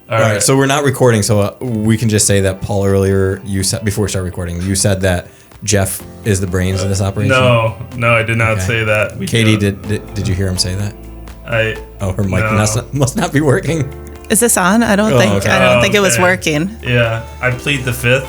All right. So we're not recording, so we can just say that Paul earlier, you said before we start recording, you said that Jeff is the brains of this operation. No, I did not say that. Katie, did you hear him say that? Her mic must not be working. Is this on? I don't think it was working. Yeah, I plead the fifth.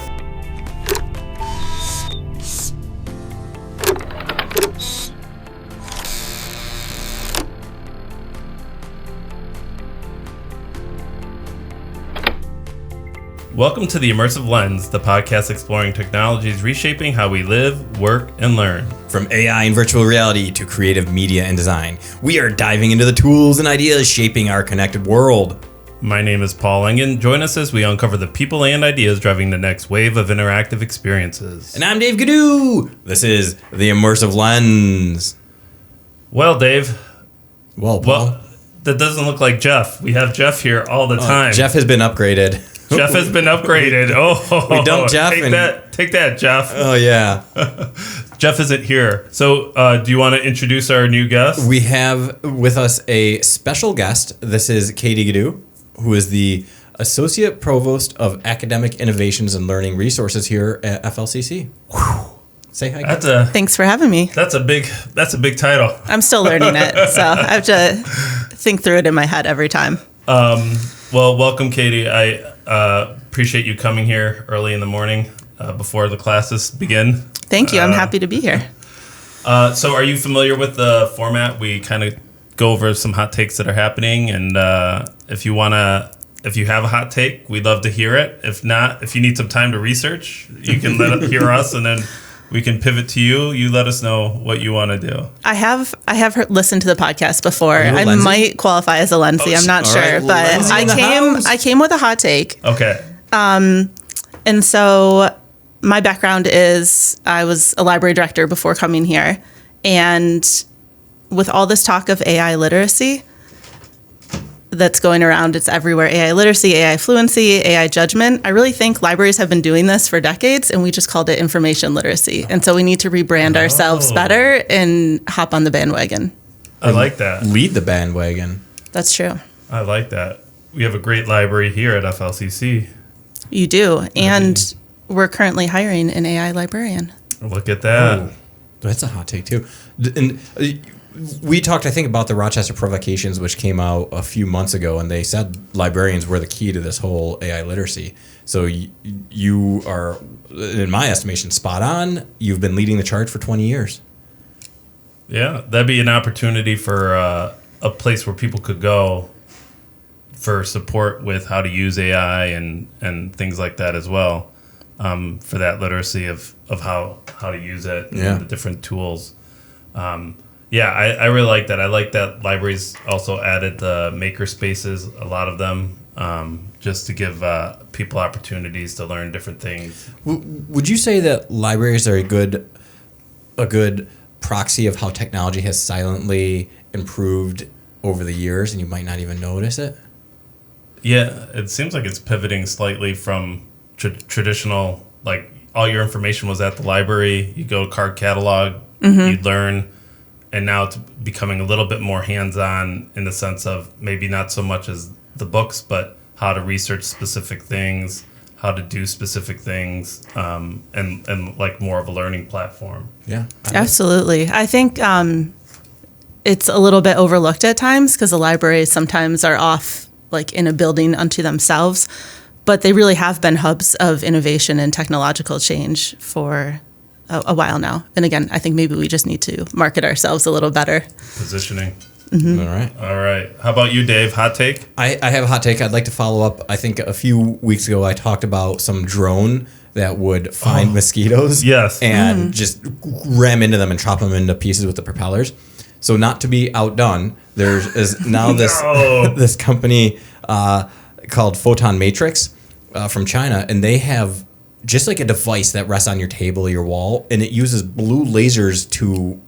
Welcome to The Immersive Lens, the podcast exploring technologies reshaping how we live, work, and learn. From AI and virtual reality to creative media and design, we are diving into the tools and ideas shaping our connected world. My name is Paul Engen. Join us as we uncover the people and ideas driving the next wave of interactive experiences. And I'm Dave Ghidiu. This is The Immersive Lens. Well, Dave. Well, Paul. That doesn't look like Jeff. We have Jeff here all the time. Jeff has been upgraded. Jeff has been upgraded. Oh, we dumped Jeff. Take that, Jeff. Oh, yeah. Jeff isn't here. So do you want to introduce our new guest? We have with us a special guest. This is Ghidiu, who is the Associate Provost of Academic Innovations and Learning Resources here at FLCC. Whew. Say hi. Thanks for having me. That's a big title. I'm still learning it, so I have to think through it in my head every time. Well, welcome, Katie. I appreciate you coming here early in the morning before the classes begin. Thank you. I'm happy to be here. So are you familiar with the format? We kind of go over some hot takes that are happening, and if you have a hot take, we'd love to hear it. If not, if you need some time to research, you can hear us, and then we can pivot to you. You let us know what you want to do. I have listened to the podcast before. I might qualify as a Lensy. I'm not sure, right. But I came with a hot take. Okay. And so my background is I was a library director before coming here, and with all this talk of AI literacy that's going around, it's everywhere. AI literacy, AI fluency, AI judgment. I really think libraries have been doing this for decades, and we just called it information literacy. And so we need to rebrand ourselves better and hop on the bandwagon. I like that. Lead the bandwagon. That's true. I like that. We have a great library here at FLCC. You do. And we're currently hiring an AI librarian. Look at that. Oh, that's a hot take, too. And we talked, I think, about the Rochester Provocations, which came out a few months ago, and they said librarians were the key to this whole AI literacy. So you are, in my estimation, spot on. You've been leading the charge for 20 years. Yeah, that'd be an opportunity for a place where people could go for support with how to use AI and things like that as well, for that literacy of how to use it and the different tools. I really like that. I like that libraries also added the maker spaces, a lot of them, just to give people opportunities to learn different things. Would you say that libraries are a good proxy of how technology has silently improved over the years, and you might not even notice it? Yeah, it seems like it's pivoting slightly from traditional, like all your information was at the library, you go card catalog, you'd learn. And now it's becoming a little bit more hands-on in the sense of maybe not so much as the books, but how to research specific things, how to do specific things, and like more of a learning platform. Yeah, absolutely. I think it's a little bit overlooked at times because the libraries sometimes are off like in a building unto themselves, but they really have been hubs of innovation and technological change for a while now. And again, I think maybe we just need to market ourselves a little better. Positioning. Mm-hmm. All right. How about you, Dave? Hot take? I have a hot take. I'd like to follow up. I think a few weeks ago I talked about some drone that would find mosquitoes. Yes. And just ram into them and chop them into pieces with the propellers. So not to be outdone, there is now this company called Photon Matrix from China, and they have just like a device that rests on your table or your wall, and it uses blue lasers to...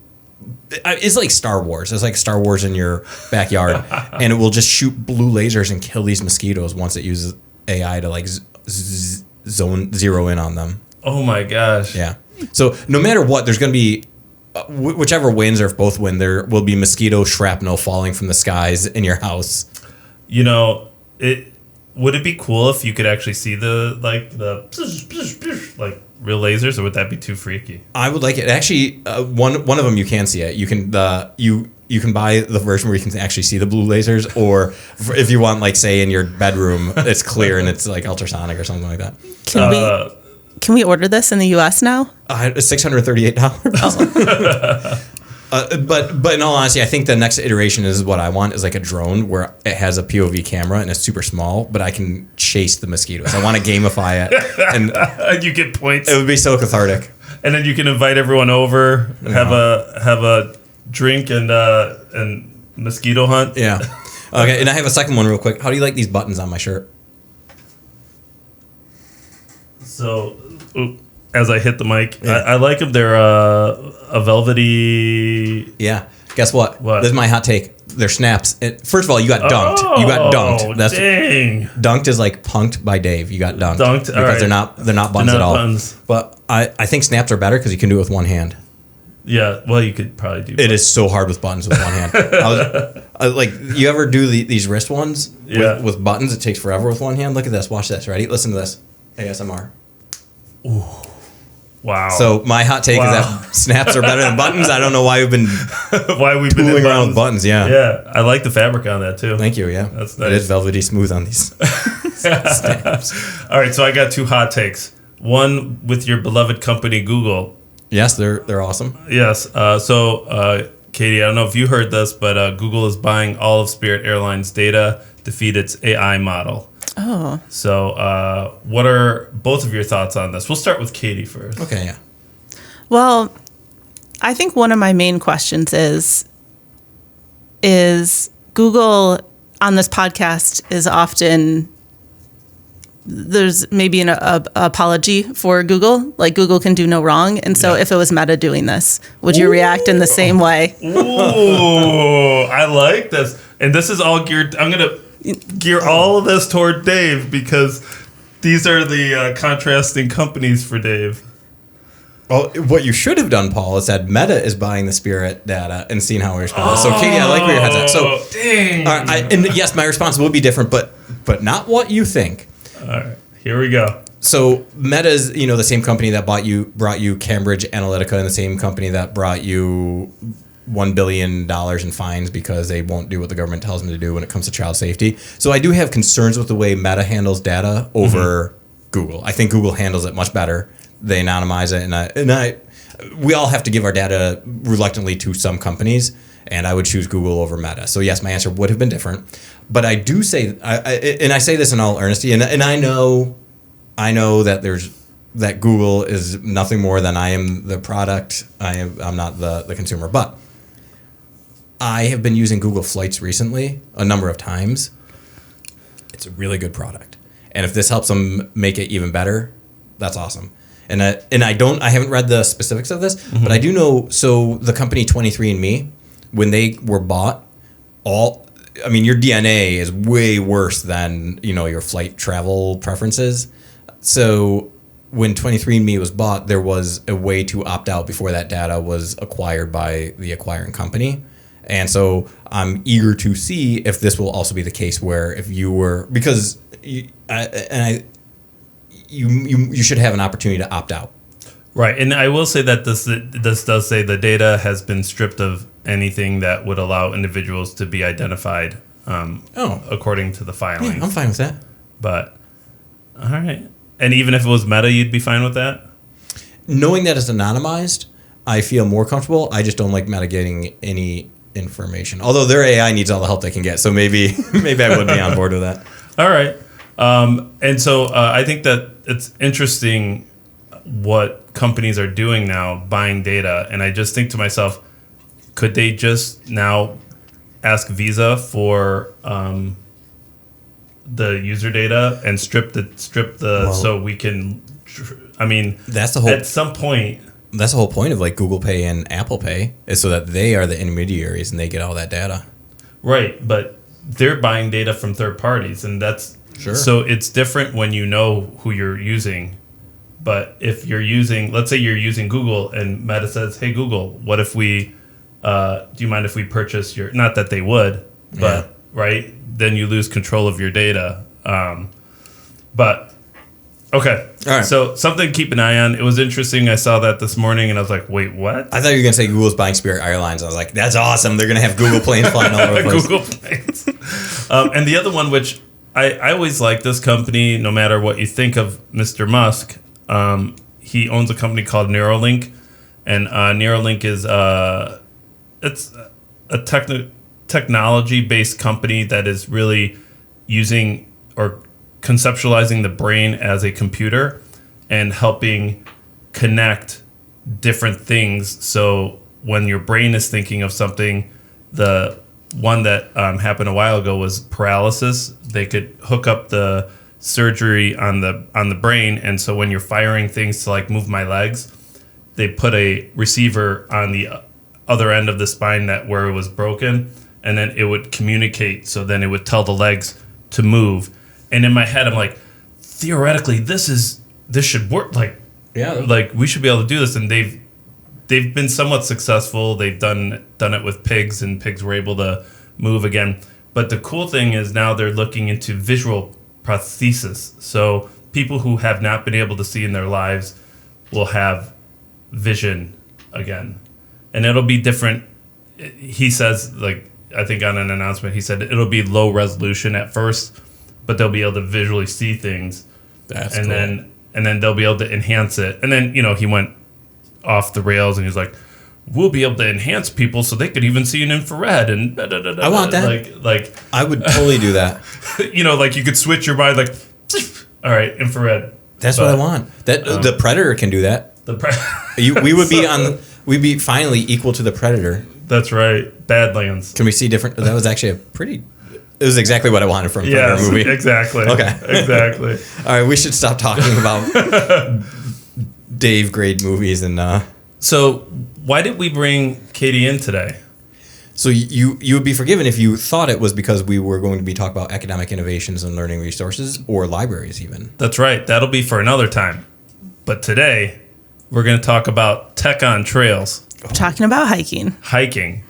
It's like Star Wars. It's like Star Wars in your backyard, and it will just shoot blue lasers and kill these mosquitoes once it uses AI to like zero in on them. Oh my gosh! Yeah. So no matter what, there's going to be whichever wins, or if both win, there will be mosquito shrapnel falling from the skies in your house. You know, would it be cool if you could actually see the real lasers, or would that be too freaky? I would like it. Actually, one of them you can see it. You can you can buy the version where you can actually see the blue lasers, or if you want, like, say in your bedroom, it's clear and it's like ultrasonic or something like that. Can we order this in the U.S. now? It's $638. But in all honesty, I think the next iteration is what I want, is like a drone where it has a POV camera and it's super small, but I can chase the mosquitoes. I want to gamify it, and you get points. It would be so cathartic. And then you can invite everyone over, have a drink and mosquito hunt. Yeah. Okay, and I have a second one real quick. How do you like these buttons on my shirt? So, as I hit the mic, yeah. I like them. They're a velvety. Yeah. Guess what? What? This is my hot take. They're snaps. First of all, you got dunked. You got dunked. Dang. Dunked is like punked by Dave. You got dunked. Dunked. Because right. they're not buttons at all. Buttons. But I think snaps are better because you can do it with one hand. Yeah, well, you could probably do. It is so hard with buttons with one hand. Like, you ever do these wrist ones with buttons? It takes forever with one hand. Look at this. Watch this. Ready? Listen to this. ASMR. Ooh. Wow. So my hot take is that snaps are better than buttons. I don't know why we've been tooling around with buttons. Yeah. Yeah, I like the fabric on that too. Thank you. Yeah, that's nice. It is velvety smooth on these snaps. All right, so I got two hot takes. One with your beloved company Google. Yes, they're awesome. Yes. Katie, I don't know if you heard this, but Google is buying all of Spirit Airlines' data to feed its AI model. Oh. So what are both of your thoughts on this? We'll start with Katie first. Okay, yeah. Well, I think one of my main questions is Google on this podcast is often, there's maybe an apology for Google, like Google can do no wrong. And so if it was Meta doing this, would you react in the same way? Ooh, I like this. And this is all geared, I'm going to gear all of this toward Dave because these are the contrasting companies for Dave. Well, what you should have done, Paul, is that Meta is buying the Spirit data and seeing how we respond. So, Katie, I like where your head's at. So, dang. And yes, my response will be different, but not what you think. All right, here we go. So, Meta is, the same company that brought you Cambridge Analytica, and the same company that brought you $1 billion in fines because they won't do what the government tells them to do when it comes to child safety. So I do have concerns with the way Meta handles data over Google. I think Google handles it much better. They anonymize it, and we all have to give our data reluctantly to some companies, and I would choose Google over Meta. So yes, my answer would have been different. But I do say, and I say this in all earnesty, and I know that that Google is nothing more than I am the product. I'm not the consumer, but I have been using Google Flights recently a number of times. It's a really good product. And if this helps them make it even better, that's awesome. And I haven't read the specifics of this, but I do know, so the company 23andMe, when they were bought, your DNA is way worse than, your flight travel preferences. So when 23andMe was bought, there was a way to opt out before that data was acquired by the acquiring company. And so I'm eager to see if this will also be the case where if you were, because you should have an opportunity to opt out. Right. And I will say that this does say the data has been stripped of anything that would allow individuals to be identified according to the filing. Yeah, I'm fine with that. But, all right. And even if it was Meta, you'd be fine with that? Knowing that it's anonymized, I feel more comfortable. I just don't like Meta getting any information. Although their AI needs all the help they can get, so maybe I would be on board with that. All right. And so I think that it's interesting what companies are doing now, buying data. And I just think to myself, could they just now ask Visa for the user data and strip so we can? That's the whole. At some point. That's the whole point of like Google Pay and Apple Pay is so that they are the intermediaries and they get all that data. Right, but they're buying data from third parties, and that's sure. So it's different when you know who you're using. But if you're using, let's say you're using Google, and Meta says, "Hey Google, what if we? Do you mind if we purchase your?" Not that they would, but right, then you lose control of your data. But okay, All right. So something to keep an eye on. It was interesting. I saw that this morning, and I was like, "Wait, what?" I thought you were going to say Google's buying Spirit Airlines. I was like, that's awesome. They're going to have Google planes flying all over the place. Google planes. And the other one, which I always like this company, no matter what you think of Mr. Musk. He owns a company called Neuralink, and Neuralink is it's a technology-based company that is really using or conceptualizing the brain as a computer and helping connect different things. So when your brain is thinking of something, the one that happened a while ago was paralysis. They could hook up the surgery on the brain, and so when you're firing things to like move my legs, they put a receiver on the other end of the spine that where it was broken, and then it would communicate. So then it would tell the legs to move. And in my head, I'm like, theoretically, this should work. Like we should be able to do this. And they've been somewhat successful. They've done it with pigs, and pigs were able to move again. But the cool thing is now they're looking into visual prosthesis. So people who have not been able to see in their lives will have vision again, and it'll be different. He says, like, I think on an announcement, he said it'll be low resolution at first, but they'll be able to visually see things. That's and cool. then they'll be able to enhance it. And then, he went off the rails and he's like, we'll be able to enhance people so they could even see an infrared and I want that. Like I would totally do that. Like you could switch your mind, like, all right, infrared. That's what I want. That the Predator can do that. We'd be finally equal to the Predator. That's right. Badlands. Can we see different? That was actually it was exactly what I wanted from a Predator movie. Exactly. Okay. Exactly. All right, we should stop talking about Dave grade movies and. So why did we bring Katie in today? So you would be forgiven if you thought it was because we were going to be talking about academic innovations and learning resources or libraries even. That's right. That'll be for another time. But today, we're going to talk about tech on trails. Talking about hiking. Hiking.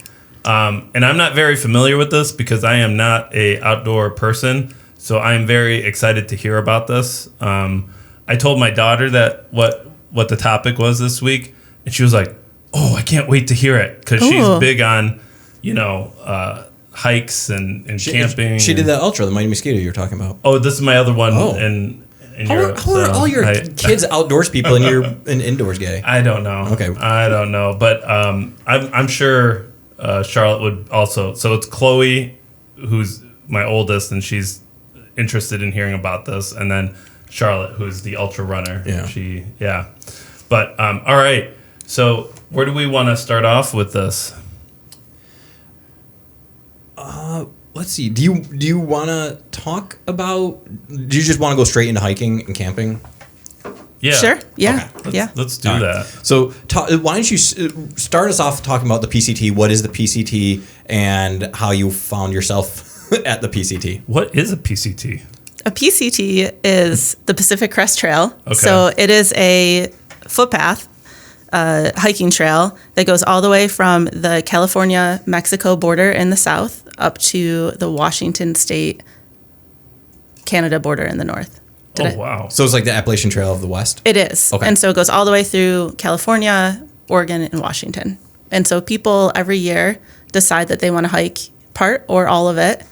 And I'm not very familiar with this because I am not a outdoor person. So I'm very excited to hear about this. I told my daughter that what the topic was this week. And she was like, oh, I can't wait to hear it. Because she's big on, hikes and camping. She did that ultra, the Mighty Mosquito you were talking about. Oh, this is my other one in Europe. How are all your kids outdoors people and you're an indoors guy? I don't know. Okay. I don't know. But I'm sure Charlotte would also. So it's Chloe, who's my oldest, and she's interested in hearing about this. And then Charlotte, who's the ultra runner. Yeah. But all right. So where do we want to start off with this? Let's see. Do you want to talk about? Do you just want to go straight into hiking and camping? Yeah. Sure. Yeah. Okay. Let's do that. So why don't you start us off talking about the PCT? What is the PCT and how you found yourself at the PCT? What is a PCT? A PCT is the Pacific Crest Trail. Okay. So it is a footpath, hiking trail that goes all the way from the California-Mexico border in the south up to the Washington State-Canada border in the north. Wow. So it's like the Appalachian Trail of the West? It is. Okay. And so it goes all the way through California, Oregon, and Washington. And so people every year decide that they want to hike part or all of it.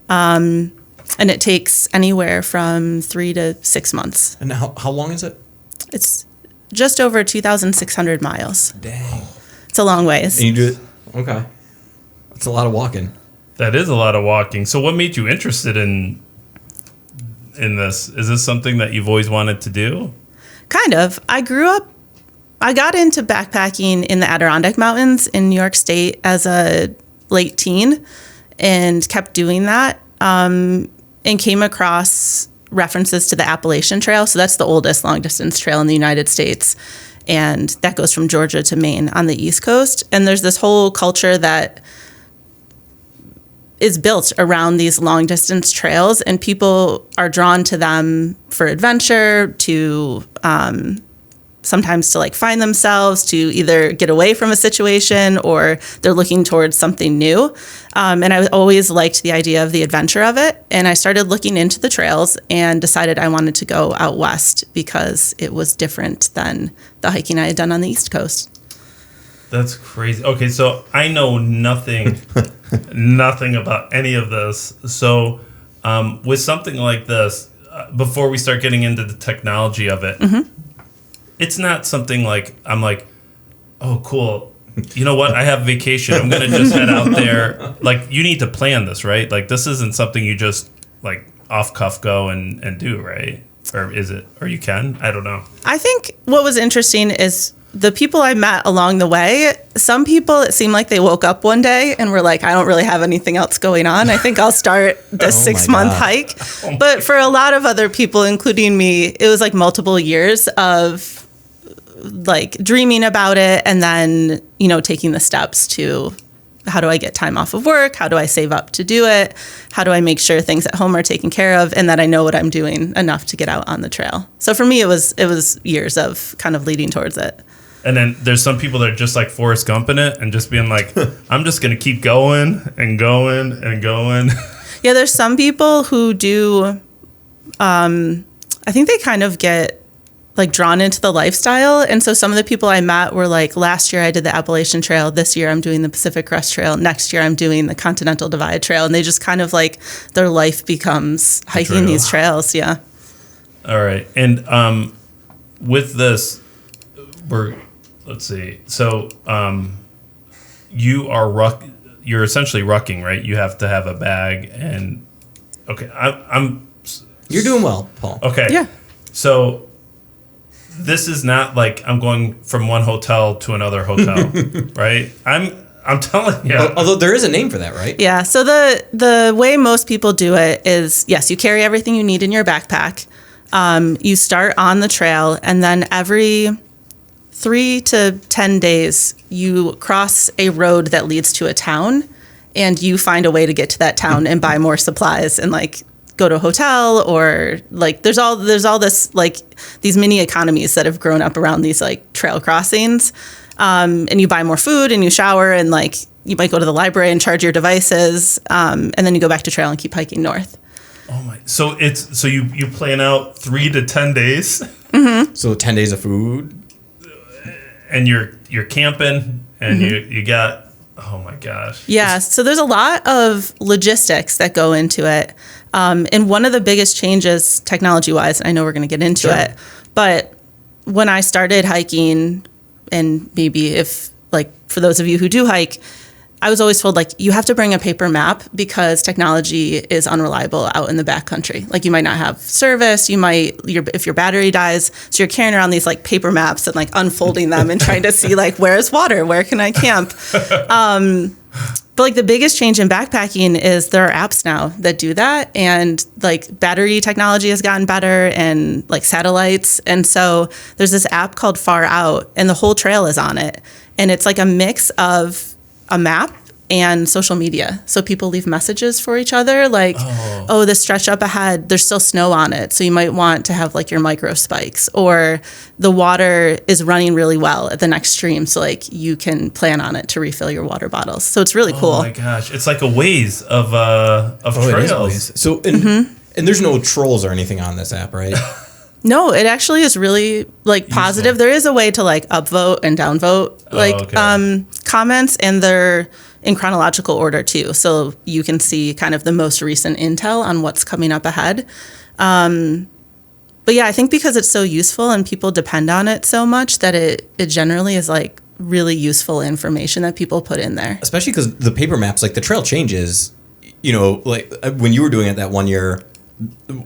And it takes anywhere from 3 to 6 months. And how long is it? It's just over 2,600 miles. Dang. It's a long ways. And you do it? Okay. That's a lot of walking. That is a lot of walking. So what made you interested in this? Is this something that you've always wanted to do? Kind of. I got into backpacking in the Adirondack Mountains in New York State as a late teen and kept doing that and came across references to the Appalachian Trail. So that's the oldest long distance trail in the United States. And that goes from Georgia to Maine on the East Coast. And there's this whole culture that is built around these long distance trails, and people are drawn to them for adventure, to sometimes to like find themselves, to either get away from a situation or they're looking towards something new. And I always liked the idea of the adventure of it. And I started looking into the trails and decided I wanted to go out west because it was different than the hiking I had done on the East Coast. That's crazy. Okay, so I know nothing about any of this. So with something like this, before we start getting into the technology of it, it's not something like I'm like, oh, cool. You know what? I have vacation. I'm going to just head out there. Like, you need to plan this, right? Like, this isn't something you just, like, off cuff go and do, right? Or is it? Or you can? I don't know. I think what was interesting is the people I met along the way, some people, it seemed like they woke up one day and were like, I don't really have anything else going on. I think I'll start this 6-month hike. But for a lot of other people, including me, it was like multiple years of like dreaming about it and then, you know, taking the steps to how do I get time off of work? How do I save up to do it? How do I make sure things at home are taken care of and that I know what I'm doing enough to get out on the trail? So for me, it was years of kind of leading towards it. And then there's some people that are just like Forrest Gump in it and just being like, I'm just going to keep going and going and going. Yeah, there's some people who do, I think they kind of get like drawn into the lifestyle. And so some of the people I met were like, last year I did the Appalachian Trail. This year I'm doing the Pacific Crest Trail. Next year I'm doing the Continental Divide Trail. And they just kind of like their life becomes hiking these trails. Yeah. All right. And with this, let's see. So you're essentially rucking, right? You have to have a bag and okay. You're doing well, Paul. Okay. Yeah. So this is not like I'm going from one hotel to another hotel, right? I'm telling you. Although there is a name for that, right? Yeah. So the way most people do it is, yes, you carry everything you need in your backpack. You start on the trail, and then every 3 to 10 days, you cross a road that leads to a town, and you find a way to get to that town and buy more supplies and like go to a hotel, or like there's all this like these mini economies that have grown up around these like trail crossings, and you buy more food and you shower and like you might go to the library and charge your devices, and then you go back to trail and keep hiking north. Oh my! So you plan out 3 to 10 days. Mm-hmm. So 10 days of food, and you're camping, and you got, oh my gosh. Yeah. So there's a lot of logistics that go into it. And one of the biggest changes technology-wise, and I know we're going to get into it, but when I started hiking, and maybe if, like, for those of you who do hike, I was always told, like, you have to bring a paper map because technology is unreliable out in the backcountry. Like, you might not have service, if your battery dies, so you're carrying around these, like, paper maps and, like, unfolding them and trying to see, like, where's water? Where can I camp? But like the biggest change in backpacking is there are apps now that do that, and like battery technology has gotten better and like satellites. And so there's this app called Far Out, and the whole trail is on it. And it's like a mix of a map and social media. So people leave messages for each other like, oh, this stretch up ahead, there's still snow on it. So you might want to have like your micro spikes, or the water is running really well at the next stream. So like you can plan on it to refill your water bottles. So it's really cool. Oh my gosh. It's like a Waze of trails. So, and there's no trolls or anything on this app, right? No, it actually is really like positive. Useful. There is a way to like upvote and downvote comments, and they're in chronological order too. So you can see kind of the most recent intel on what's coming up ahead. But yeah, I think because it's so useful and people depend on it so much that it generally is like really useful information that people put in there. Especially because the paper maps, like the trail changes, you know, like when you were doing it that one year,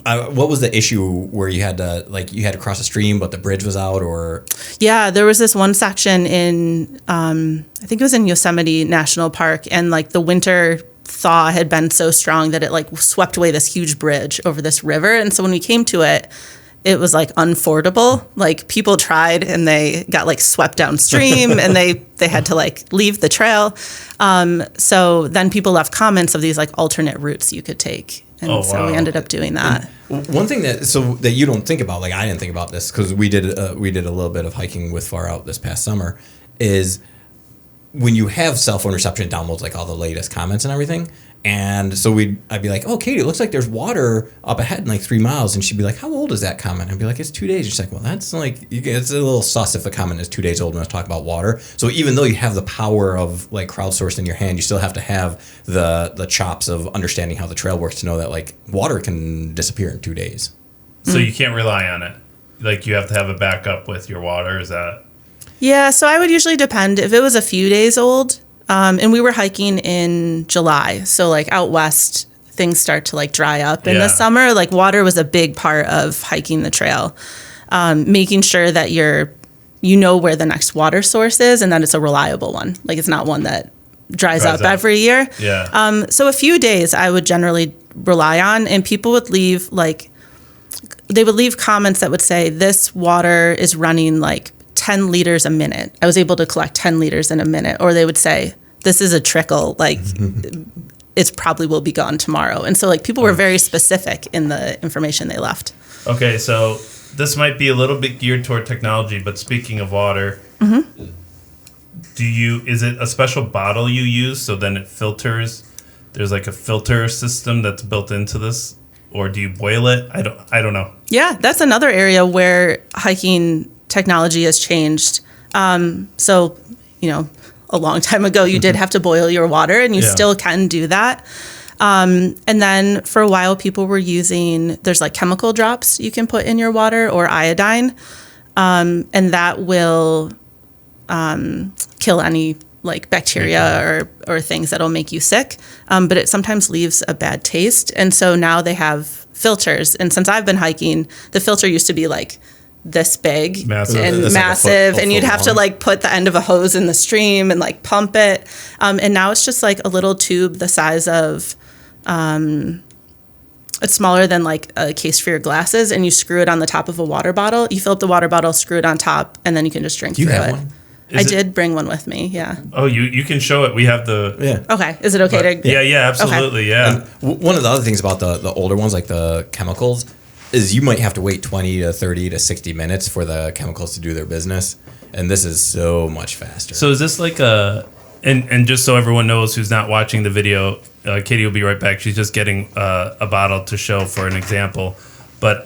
what was the issue where you had to cross a stream, but the bridge was out, or? Yeah, there was this one section in, I think it was in Yosemite National Park, and like the winter thaw had been so strong that it like swept away this huge bridge over this river. And so when we came to it, it was like unfordable. Like people tried and they got like swept downstream and they had to like leave the trail. So then people left comments of these like alternate routes you could take. And so we ended up doing that. And one thing that you don't think about, like I didn't think about this because we did a little bit of hiking with Far Out this past summer, is when you have cell phone reception, it downloads like all the latest comments and everything. And so I'd be like, oh, Katie, it looks like there's water up ahead in like 3 miles. And she'd be like, how old is that comment? I'd be like, it's 2 days. She's like, well, that's like, it's a little sus if a comment is 2 days old when it's talking about water. So even though you have the power of like crowdsourced in your hand, you still have to have the chops of understanding how the trail works to know that like water can disappear in 2 days. So you can't rely on it. Like you have to have a backup with your water. Is that? Yeah. So I would usually depend if it was a few days old. And we were hiking in July. So like out west, things start to like dry up in the summer. Like water was a big part of hiking the trail. Making sure that you know where the next water source is and that it's a reliable one. Like it's not one that dries up every year. Yeah. So a few days I would generally rely on, and people would leave they would leave comments that would say this water is running like 10 liters a minute. I was able to collect 10 liters in a minute. Or they would say, this is a trickle, like it probably will be gone tomorrow. And so like people were very specific in the information they left. Okay, so this might be a little bit geared toward technology, but speaking of water, is it a special bottle you use so then it filters? There's like a filter system that's built into this, or do you boil it? I don't know. Yeah, that's another area where hiking technology has changed. So, a long time ago, you did have to boil your water, and you still can do that. And then for a while, people were there's like chemical drops you can put in your water or iodine, and that will kill any like bacteria or things that'll make you sick. But it sometimes leaves a bad taste. And so now they have filters. And since I've been hiking, the filter used to be like this big and massive, and you'd have to like put the end of a hose in the stream and like pump it. And now it's just like a little tube the size of, it's smaller than like a case for your glasses, and you screw it on the top of a water bottle. You fill up the water bottle, screw it on top, and then you can just drink through it. One? I did bring one with me, yeah. Oh, you can show it. We have the... Yeah. Okay, is it okay to... Yeah, absolutely, okay. Yeah. And one of the other things about the older ones, like the chemicals, is you might have to wait 20 to 30 to 60 minutes for the chemicals to do their business. And this is so much faster. So is this like and just so everyone knows who's not watching the video, Katie will be right back. She's just getting a bottle to show for an example. But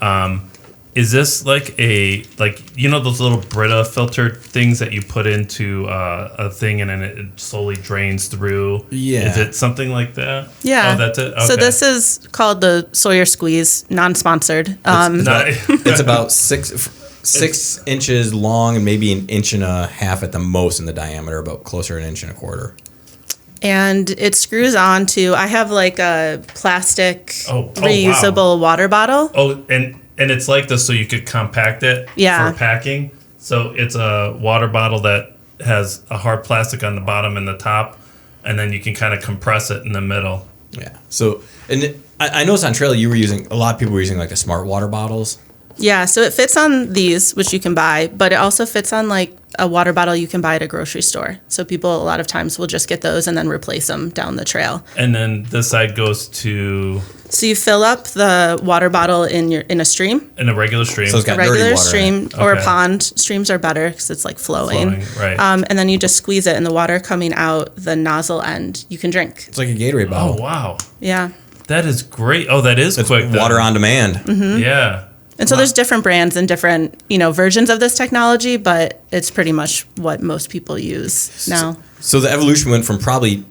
is this like those little Brita filter things that you put into a thing and then it slowly drains through? Yeah. Is it something like that? Yeah. Oh, that's it? Okay. So this is called the Sawyer Squeeze, non-sponsored. It's about 6 inches long and maybe 1.5 inches at the most in the diameter, about closer to 1.25 inches. And it screws onto, I have like a plastic reusable water bottle. Oh, and it's like this so you could compact it for packing. So it's a water bottle that has a hard plastic on the bottom and the top, and then you can kind of compress it in the middle. Yeah. So, and I noticed on trail a lot of people were using like the smart water bottles. Yeah, so it fits on these, which you can buy, but it also fits on like a water bottle you can buy at a grocery store. So people a lot of times will just get those and then replace them down the trail. And then this side goes to... So you fill up the water bottle in a stream. In a regular stream. So it's got a regular dirty water stream or a pond. Streams are better because it's like flowing. Right. And then you just squeeze it, and the water coming out the nozzle end, you can drink. It's like a Gatorade bottle. Oh, wow. Yeah. That is great. Oh, that is quick. Water on demand. Mm-hmm. Yeah. And so there's different brands and different, versions of this technology, but it's pretty much what most people use now. So the evolution went from probably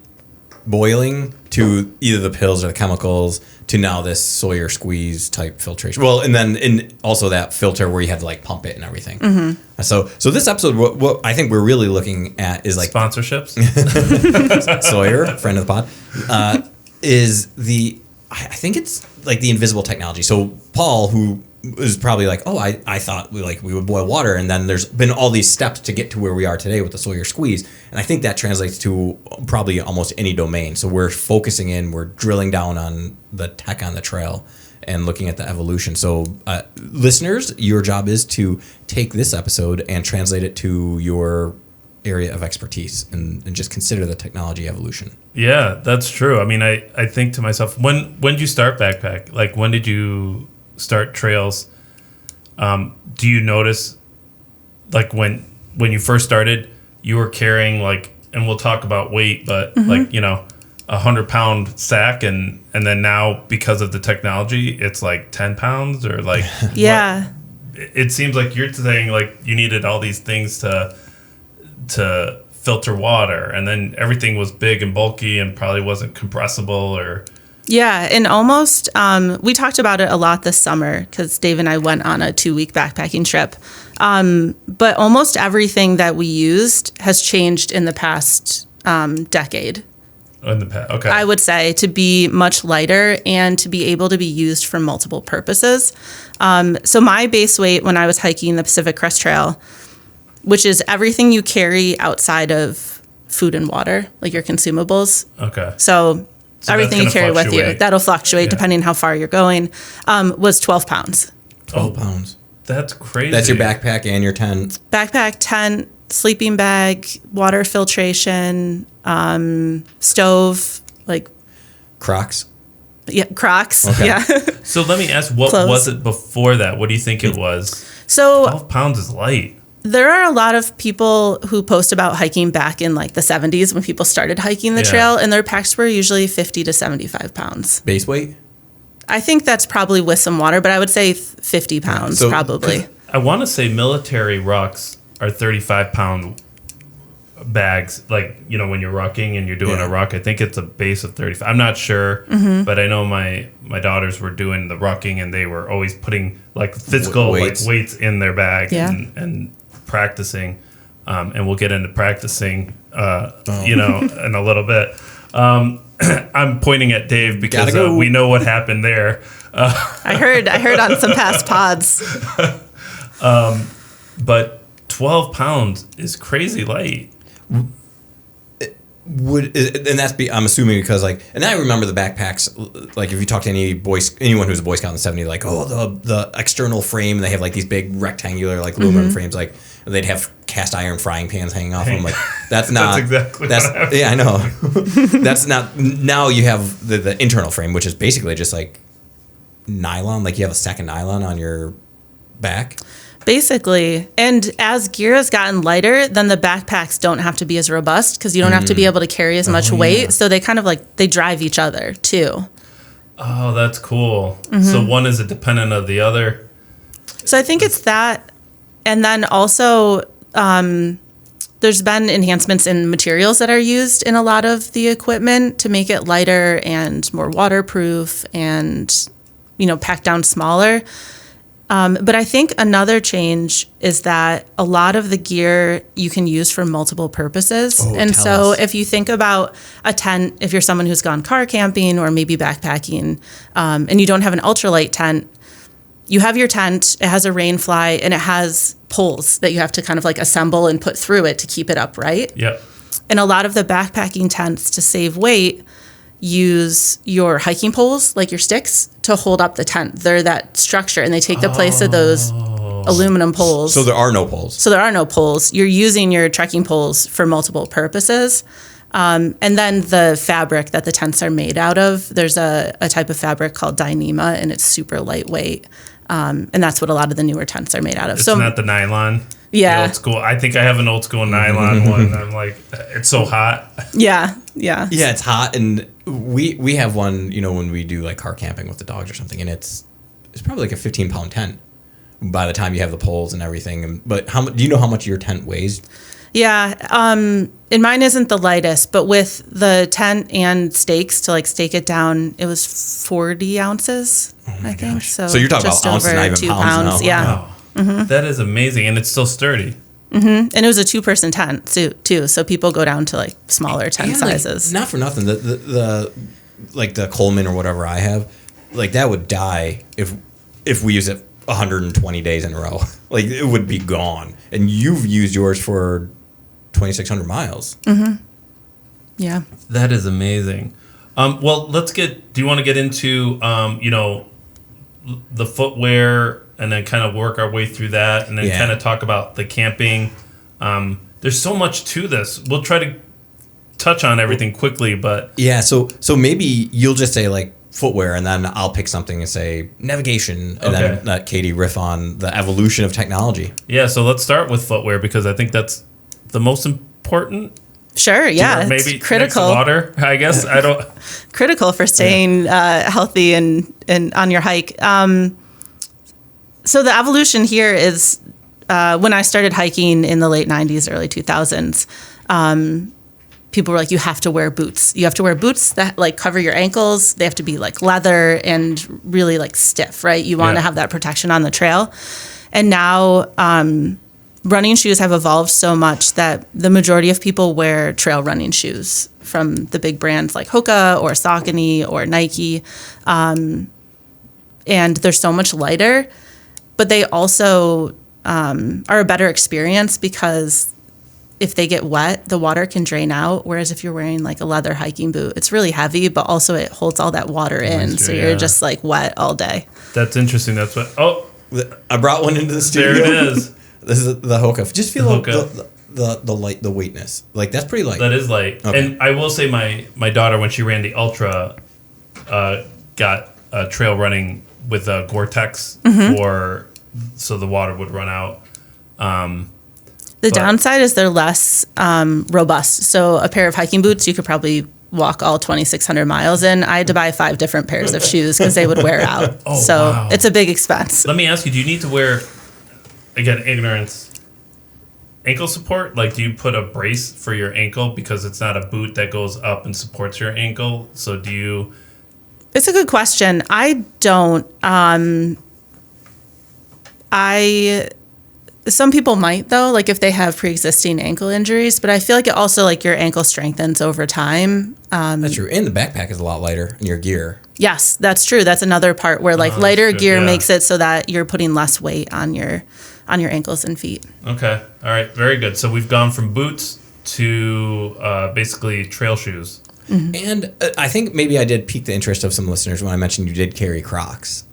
boiling to either the pills or the chemicals to now this Sawyer Squeeze type filtration. Well, and then also that filter where you had to like pump it and everything. Mm-hmm. So this episode, what I think we're really looking at is like sponsorships. Sawyer, friend of the pod, I think it's like the invisible technology. So Paul, who is probably like, oh, I thought we would boil water, and then there's been all these steps to get to where we are today with the Sawyer Squeeze, and I think that translates to probably almost any domain. So we're focusing we're drilling down on the tech on the trail and looking at the evolution. So listeners, your job is to take this episode and translate it to your area of expertise and just consider the technology evolution. Yeah, that's true. I mean, I think to myself, when did you start backpack? Like, when did you start trails? Do you notice, like, when you first started, you were carrying, like, and we'll talk about weight, but like, you know, 100-pound sack, and then now because of the technology, it's like 10 pounds or like, Yeah. It seems like you're saying like you needed all these things to filter water, and then everything was big and bulky and probably wasn't compressible or. Yeah, and almost, we talked about it a lot this summer because Dave and I went on a 2-week backpacking trip. But almost everything that we used has changed in the past decade. In the past, okay. I would say to be much lighter and to be able to be used for multiple purposes. So my base weight when I was hiking the Pacific Crest Trail, which is everything you carry outside of food and water, like your consumables. Okay. So everything you carry with you, that'll fluctuate depending on how far you're going, was 12 pounds. 12 pounds. That's crazy. That's your backpack and your tent. Backpack, tent, sleeping bag, water filtration, stove, like Crocs. Yeah, Crocs. Okay. Yeah. So let me ask, what Clothes. was it before that? What do you think it was? So 12 pounds is light. there are a lot of people who post about hiking back in like the 70s when people started hiking the trail, and their packs were usually 50 to 75 pounds. Base weight? I think that's probably with some water, but I would say 50 pounds So- probably. I want to say military rucks are 35-pound bags. Like, you know, when you're rucking and you're doing a ruck, I think it's a base of 35. I'm not sure, but I know my daughters were doing the rucking, and they were always putting like physical weights in their bag and practicing. And we'll get into practicing, you know, in a little bit. I'm pointing at Dave because we know what happened there. I heard on some past pods. But 12 pounds is crazy light. I'm assuming because like, and I remember the backpacks, like if you talk to anyone who's a Boy Scout in the 70s, like, oh, the external frame, they have like these big rectangular like aluminum frames, like they'd have cast iron frying pans hanging off them. Like that's not that's exactly what happened. Yeah, I know. That's not. Now you have the internal frame, which is basically just like nylon, like you have a second nylon on your back. Basically. And as gear has gotten lighter, then the backpacks don't have to be as robust because you don't have to be able to carry as much weight. So they kind of like, they drive each other too. Oh, that's cool. So one is a dependent of the other. So I think it's that. And then also, there's been enhancements in materials that are used in a lot of the equipment to make it lighter and more waterproof and, you know, pack down smaller. But I think another change is that a lot of the gear you can use for multiple purposes. And so if you think about a tent, if you're someone who's gone car camping or maybe backpacking, and you don't have an ultralight tent, you have your tent, it has a rain fly, and it has poles that you have to kind of like assemble and put through it to keep it upright. Yep. And a lot of the backpacking tents, to save weight, use your hiking poles, like your sticks, to hold up the tent. They're that structure, and they take the place of those aluminum poles. So there are no poles. So there are no poles. You're using your trekking poles for multiple purposes. And then the fabric that the tents are made out of, there's a type of fabric called Dyneema, and it's super lightweight. And that's what a lot of the newer tents are made out of. It's so not the nylon. Yeah. The old school. I think I have an old school nylon one. And I'm like, it's so hot. Yeah. Yeah, it's hot, and we have one, you know, when we do like car camping with the dogs or something, and it's probably like a 15-pound tent by the time you have the poles and everything. But do you know how much your tent weighs? Yeah, and mine isn't the lightest, but with the tent and stakes to like stake it down, it was 40 ounces, I think. Gosh. So you're talking just about ounces, over not even 2 pounds pounds. now. Yeah. Wow. That is amazing. And it's still sturdy. And it was a 2-person tent too, so people go down to like smaller tent sizes. Not for nothing, the like the Coleman or whatever I have, like that would die if we use it 120 days in a row. Like it would be gone. And you've used yours for 2,600 miles. Yeah. That is amazing. Well, do you want to get into, you know, the footwear and then kind of work our way through that and then kind of talk about the camping? There's so much to this. We'll try to touch on everything quickly, but yeah. So maybe you'll just say like footwear, and then I'll pick something and say navigation, and then let Katie riff on the evolution of technology. Yeah. So let's start with footwear because I think that's the most important. Sure. Yeah. Maybe it's critical. Next to water, I guess. I don't. Critical for staying healthy and on your hike. So the evolution here is when I started hiking in the late 90s, early 2000s, people were like, you have to wear boots. You have to wear boots that like cover your ankles. They have to be like leather and really like stiff, right? You want to have that protection on the trail. And now running shoes have evolved so much that the majority of people wear trail running shoes from the big brands like Hoka or Saucony or Nike. And they're so much lighter, but they also are a better experience because if they get wet, the water can drain out. Whereas if you're wearing like a leather hiking boot, it's really heavy, but also it holds all that water in. So you're just like wet all day. That's interesting. That's what. Oh, I brought one into the studio. There it is. This is the Hoka. Just feel the light, the weightness. Like that's pretty light. That is light. Okay. And I will say my daughter, when she ran the Ultra, got trail running with a Gore-Tex so the water would run out. The downside is they're less robust. So a pair of hiking boots, you could probably walk all 2,600 miles in. I had to buy 5 different pairs of shoes because they would wear out. It's a big expense. Let me ask you, do you need to wear, again, ignorance, ankle support? Like, do you put a brace for your ankle because it's not a boot that goes up and supports your ankle? So do you... It's a good question. I don't. Some people might, though, like if they have pre-existing ankle injuries, but I feel like it also, like your ankle strengthens over time. That's true. And the backpack is a lot lighter in your gear. Yes, that's true. That's another part where like lighter gear makes it so that you're putting less weight on your ankles and feet. Okay. All right. Very good. So we've gone from boots to basically trail shoes. Mm-hmm. And I think maybe I did pique the interest of some listeners when I mentioned you did carry Crocs.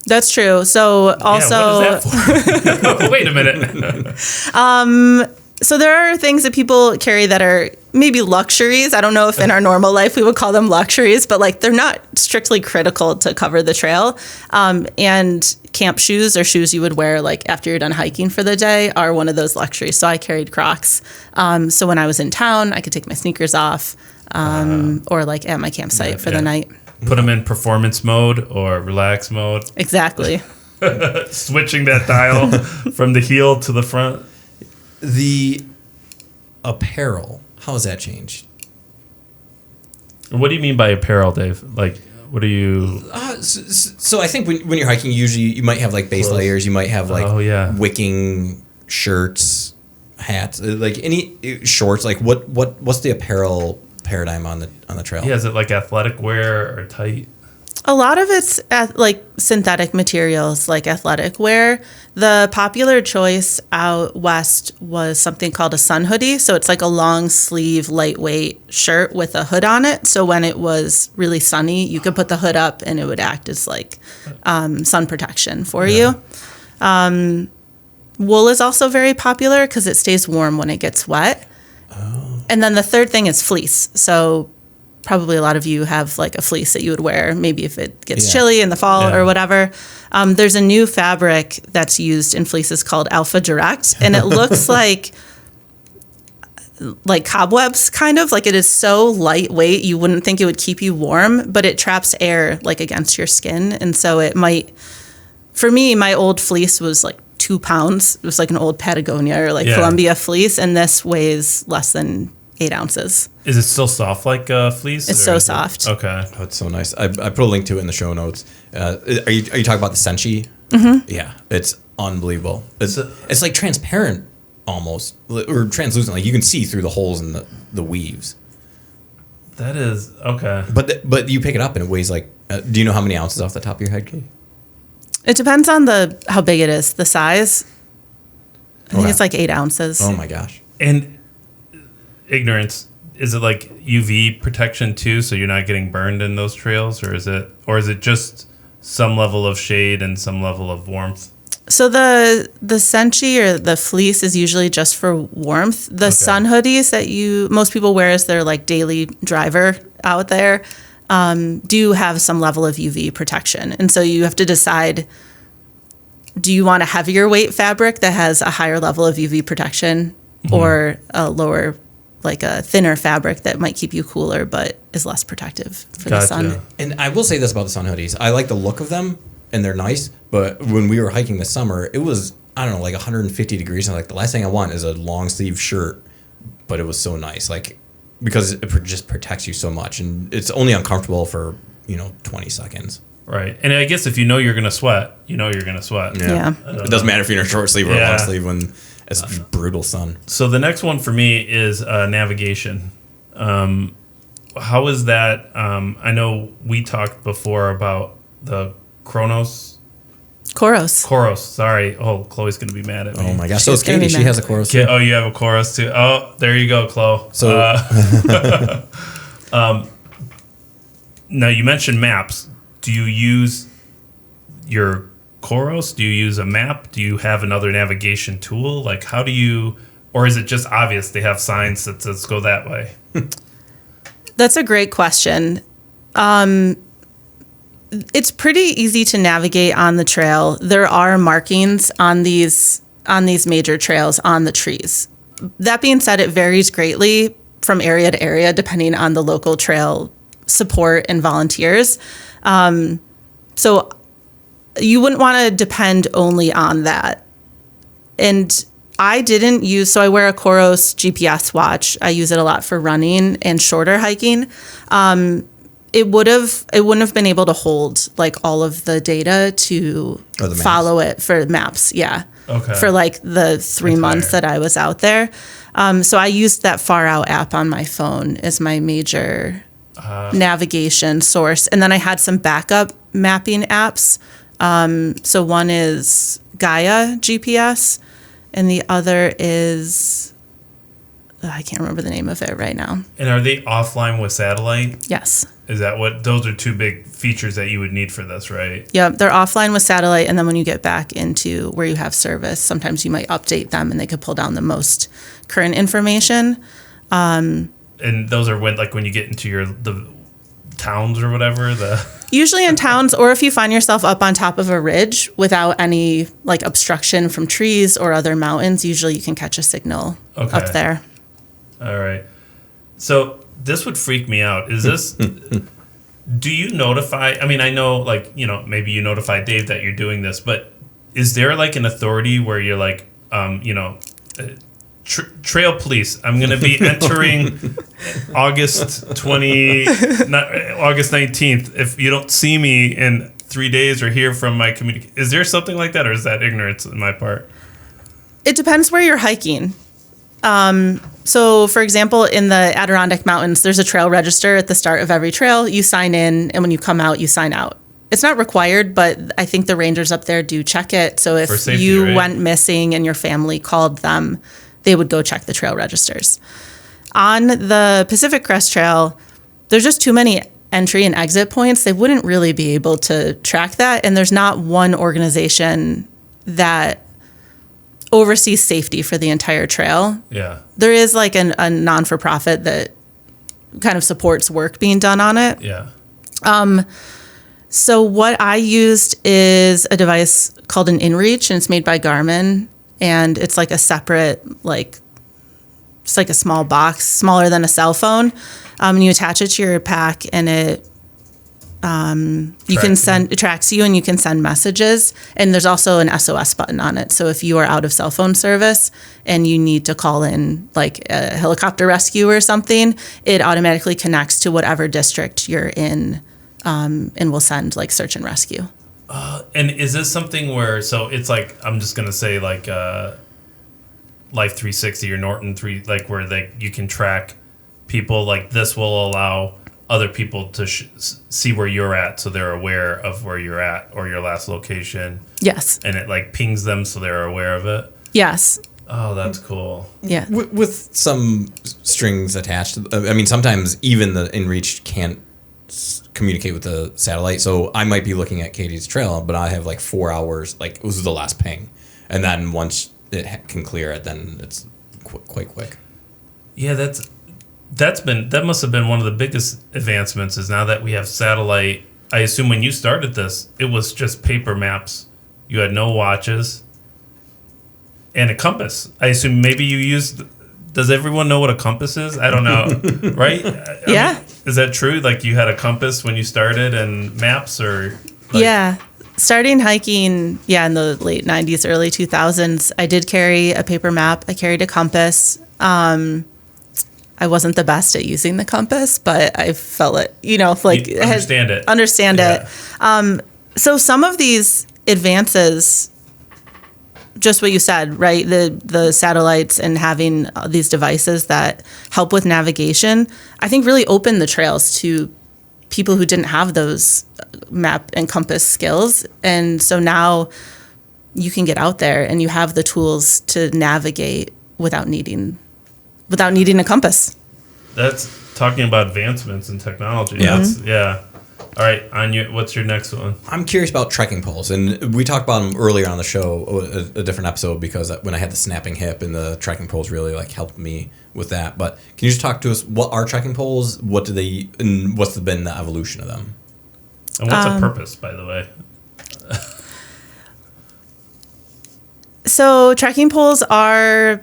That's true. So also, what is that for? Wait a minute. So there are things that people carry that are maybe luxuries. I don't know if in our normal life we would call them luxuries, but like they're not strictly critical to cover the trail. And camp shoes or shoes you would wear like after you're done hiking for the day are one of those luxuries. So I carried Crocs. So when I was in town, I could take my sneakers off or like at my campsite for the night. Put them in performance mode or relax mode. Exactly. Switching that dial from the heel to the front. The apparel, how has that changed? What do you mean by apparel, Dave? Like, what are you... So I think when you're hiking, usually you might have like base layers. You might have like wicking shirts, hats, like any shorts. Like what's the apparel paradigm on the trail? Yeah, is it like athletic wear or tight? A lot of it's like synthetic materials, like athletic wear. The popular choice out west was something called a sun hoodie. So it's like a long sleeve, lightweight shirt with a hood on it. So when it was really sunny, you could put the hood up and it would act as like sun protection for you. Wool is also very popular because it stays warm when it gets wet. And then the third thing is fleece. So probably a lot of you have like a fleece that you would wear maybe if it gets chilly in the fall or whatever. There's a new fabric that's used in fleeces called Alpha Direct, and it looks like cobwebs, kind of. Like it is so lightweight, you wouldn't think it would keep you warm, but it traps air like against your skin. And so it might, for me, my old fleece was like 2 pounds. It was like an old Patagonia or like Columbia fleece, and this weighs less than 8 ounces. Is it still soft like fleece? It's so soft. Okay. Oh, it's so nice. I put a link to it in the show notes. Are you talking about the Senshi? Mm-hmm. Yeah, it's unbelievable. It's like transparent almost, or translucent. Like you can see through the holes in the weaves. That is okay. But you pick it up and it weighs like. Do you know how many ounces off the top of your head, Kate? It depends on how big it is, the size. I think it's like 8 ounces. Oh my gosh. And ignorance, is it like UV protection too, so you're not getting burned in those trails, or is it just some level of shade and some level of warmth? So the Senchi or the fleece is usually just for warmth. The sun hoodies that most people wear as their like daily driver out there do have some level of UV protection. And so you have to decide, do you want a heavier weight fabric that has a higher level of UV protection or a lower, like a thinner fabric that might keep you cooler but is less protective for the sun? And I will say this about the sun hoodies. I like the look of them. And they're nice, but when we were hiking this summer, it was, I don't know, like 150 degrees. And like, the last thing I want is a long sleeve shirt, but it was so nice, like, because it just protects you so much. And it's only uncomfortable for, 20 seconds. Right. And I guess if you know you're going to sweat, you're going to sweat. Yeah. It doesn't matter if you're in a short sleeve or a long sleeve when it's brutal sun. So the next one for me is navigation. How is that? I know we talked before about the Chroros. Sorry. Oh, Chloe's going to be mad at me. Oh my gosh. So is Katie. She has a Chroros too. Oh, you have a Chroros too. Oh, there you go, Chloe. So now you mentioned maps. Do you use your Chroros? Do you use a map? Do you have another navigation tool? Like, how do you, or is it just obvious they have signs that says go that way? That's a great question. It's pretty easy to navigate on the trail. There are markings on these major trails on the trees. That being said, it varies greatly from area to area depending on the local trail support and volunteers. So you wouldn't want to depend only on that. And I didn't use, so I wear a Chroros GPS watch. I use it a lot for running and shorter hiking. It wouldn't have been able to hold like all of the data to follow it for maps. Yeah. Okay. For like the 3 months that I was out there. So I used that Far Out app on my phone as my major navigation source. And then I had some backup mapping apps. So one is Gaia GPS and the other is, I can't remember the name of it right now. And are they offline with satellite? Yes. Is that what, those are two big features that you would need for this, right? Yeah, they're offline with satellite, and then when you get back into where you have service, sometimes you might update them and they could pull down the most current information. And those are when you get into the towns or whatever? Usually in towns, or if you find yourself up on top of a ridge without any like obstruction from trees or other mountains, usually you can catch a signal up there. All right. So this would freak me out. Is this, do you notify, I mean, I know maybe you notify Dave that you're doing this, but is there like an authority where you're like, trail police, I'm going to be entering August 19th. If you don't see me in 3 days or hear from my community, is there something like that, or is that ignorance on my part? It depends where you're hiking. So, for example, in the Adirondack Mountains, there's a trail register at the start of every trail. You sign in, and when you come out, you sign out. It's not required, but I think the rangers up there do check it. So if safety, you went missing and your family called them, they would go check the trail registers. On the Pacific Crest Trail, there's just too many entry and exit points. They wouldn't really be able to track that, and there's not one organization that oversees safety for the entire trail. Yeah. There is like a non-for-profit that kind of supports work being done on it. Yeah. So what I used is a device called an InReach, and it's made by Garmin, and it's like a separate, it's like a small box, smaller than a cell phone. And you attach it to your pack, and it it tracks you, and you can send messages. And there's also an SOS button on it. So if you are out of cell phone service and you need to call in like a helicopter rescue or something, it automatically connects to whatever district you're in, and will send like search and rescue. And is this something where, so it's like, I'm just going to say like Life 360 or Norton 3, like where you can track people, like this will allow other people to see where you're at, so they're aware of where you're at or your last location. Yes. And it like pings them so they're aware of it. Yes. Oh, that's cool. Yeah. With some strings attached. I mean, sometimes even the InReach can't communicate with the satellite. So I might be looking at Katie's trail, but I have like 4 hours. Like, this is the last ping, and then once it can clear it, then it's quite quick. Yeah, that must have been one of the biggest advancements. Is now that we have satellite. I assume when you started this, it was just paper maps. You had no watches and a compass. I assume maybe you used. Does everyone know what a compass is? I don't know, right? Yeah. I mean, is that true? Like you had a compass when you started and maps, or? Like, yeah. Starting hiking, in the late 90s, early 2000s, I did carry a paper map. I carried a compass. I wasn't the best at using the compass, but I felt it, like you understand it. Understand it. So some of these advances, just what you said, right? The satellites and having these devices that help with navigation, I think really opened the trails to people who didn't have those map and compass skills. And so now you can get out there and you have the tools to navigate without needing a compass. That's talking about advancements in technology. Yeah. All right, what's your next one? I'm curious about trekking poles, and we talked about them earlier on the show, a different episode, because when I had the snapping hip, and the trekking poles really like helped me with that. But can you just talk to us? What are trekking poles? What do they? And what's been the evolution of them? And what's the purpose, by the way? So trekking poles are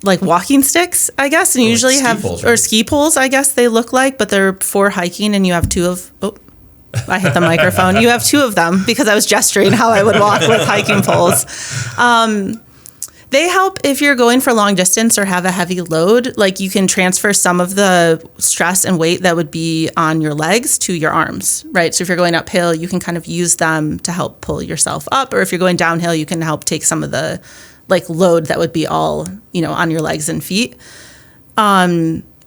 like walking sticks, I guess, and usually have poles, or right? ski poles, I guess they look like, but they're for hiking, and you have two of. Oh, I hit the microphone. You have two of them because I was gesturing how I would walk with hiking poles. They help if you're going for long distance or have a heavy load. Like you can transfer some of the stress and weight that would be on your legs to your arms, right? So if you're going uphill, you can kind of use them to help pull yourself up, or if you're going downhill, you can help take some of the like load that would be all, on your legs and feet.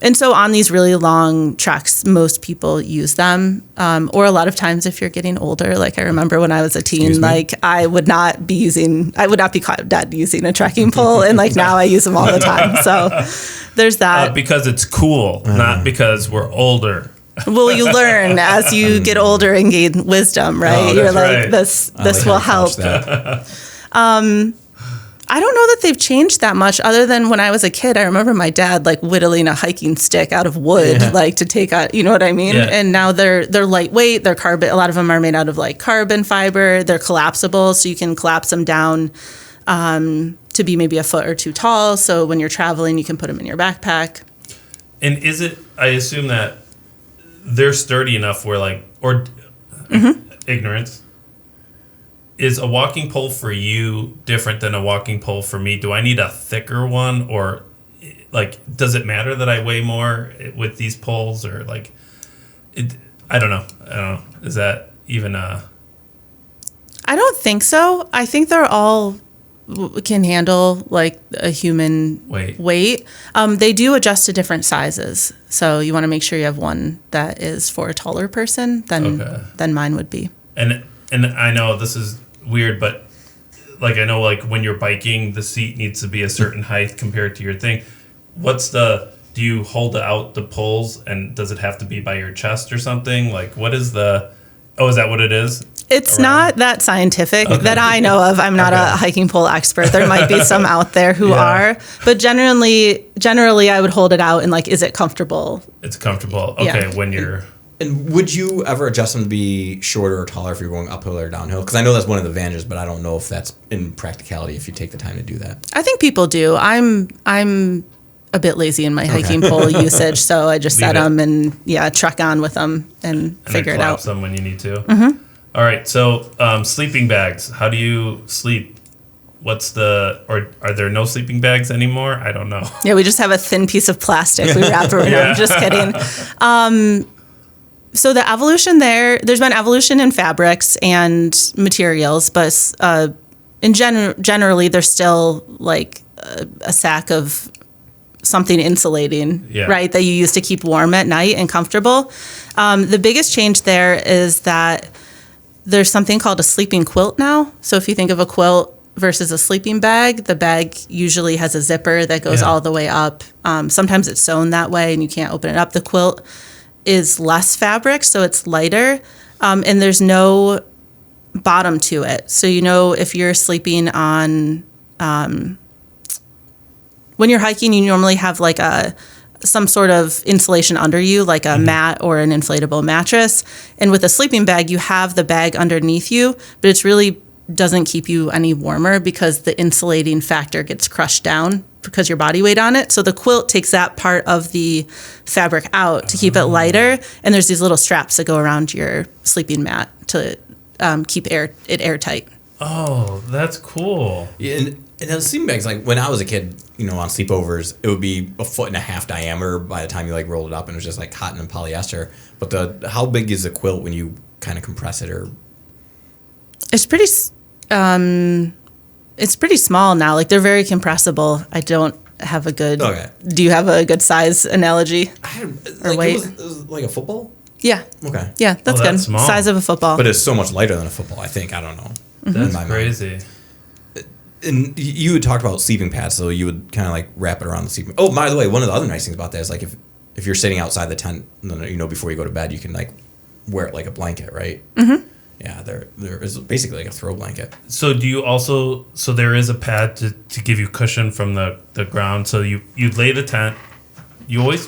And so on these really long treks, most people use them. Or a lot of times if you're getting older, like I remember when I was a teen, like I would not be caught dead using a trekking pole. And like now I use them all the time. So there's that. Because it's cool, not because we're older. Well, you learn as you get older and gain wisdom, right? Oh, You're like, right. this will help. I don't know that they've changed that much other than when I was a kid. I remember my dad like whittling a hiking stick out of wood, like to take out, you know what I mean? Yeah. And now they're lightweight. They're carbon. A lot of them are made out of like carbon fiber. They're collapsible. So you can collapse them down to be maybe a foot or two tall. So when you're traveling, you can put them in your backpack. And I assume that they're sturdy enough where like, or ignorance. Is a walking pole for you different than a walking pole for me? Do I need a thicker one, or like does it matter that I weigh more with these poles, or like I don't know. Is that even a? I don't think so. I think they're all can handle like a human weight. They do adjust to different sizes, so you want to make sure you have one that is for a taller person than mine would be. And I know this is weird, but like I know like when you're biking, the seat needs to be a certain height compared to your thing. Do you hold out the poles, and does it have to be by your chest or something? Like what is is that what it is? It's not that scientific that I know of. I'm not a hiking pole expert. There might be some out there who are, but generally I would hold it out and like, is it comfortable? It's comfortable. Okay. When you're. And would you ever adjust them to be shorter or taller if you're going uphill or downhill? Because I know that's one of the advantages, but I don't know if that's in practicality if you take the time to do that. I think people do. I'm a bit lazy in my hiking pole usage, so I just set them and truck on with them and figure it out. Them when you need to. Mm-hmm. All right. So sleeping bags. How do you sleep? Are there no sleeping bags anymore? I don't know. Yeah, we just have a thin piece of plastic we wrap around. I'm just kidding. So the evolution there's been evolution in fabrics and materials, but generally there's still like a sack of something insulating, right, that you use to keep warm at night and comfortable. The biggest change there is that there's something called a sleeping quilt now. So if you think of a quilt versus a sleeping bag, the bag usually has a zipper that goes all the way up. Sometimes it's sewn that way and you can't open it up. The quilt is less fabric, so it's lighter, and there's no bottom to it. So if you're sleeping on, when you're hiking, you normally have like some sort of insulation under you, like a mat or an inflatable mattress. And with a sleeping bag, you have the bag underneath you, but it's really doesn't keep you any warmer because the insulating factor gets crushed down because your body weight on it. So the quilt takes that part of the fabric out to keep it lighter. And there's these little straps that go around your sleeping mat to keep it airtight. Oh, that's cool. Yeah, and the sleeping bags, like when I was a kid, on sleepovers, it would be 1.5 feet diameter by the time you like rolled it up, and it was just like cotton and polyester. But how big is the quilt when you kind of compress it, or? It's pretty small now. Like they're very compressible. I don't have a good. Okay. Do you have a good size analogy? Or weight? It was like a football. Yeah. Okay. Yeah, that's that's good. small. Size of a football. But it's so much lighter than a football. I think. I don't know. That's crazy. And you had talked about sleeping pads, so you would kind of like wrap it around the sleeping. Oh, by the way, one of the other nice things about that is like if you're sitting outside the tent, before you go to bed, you can like wear it like a blanket, right? Mm-hmm. Yeah, there is basically like a throw blanket. So do you also? So there is a pad to give you cushion from the ground. So you lay the tent. You always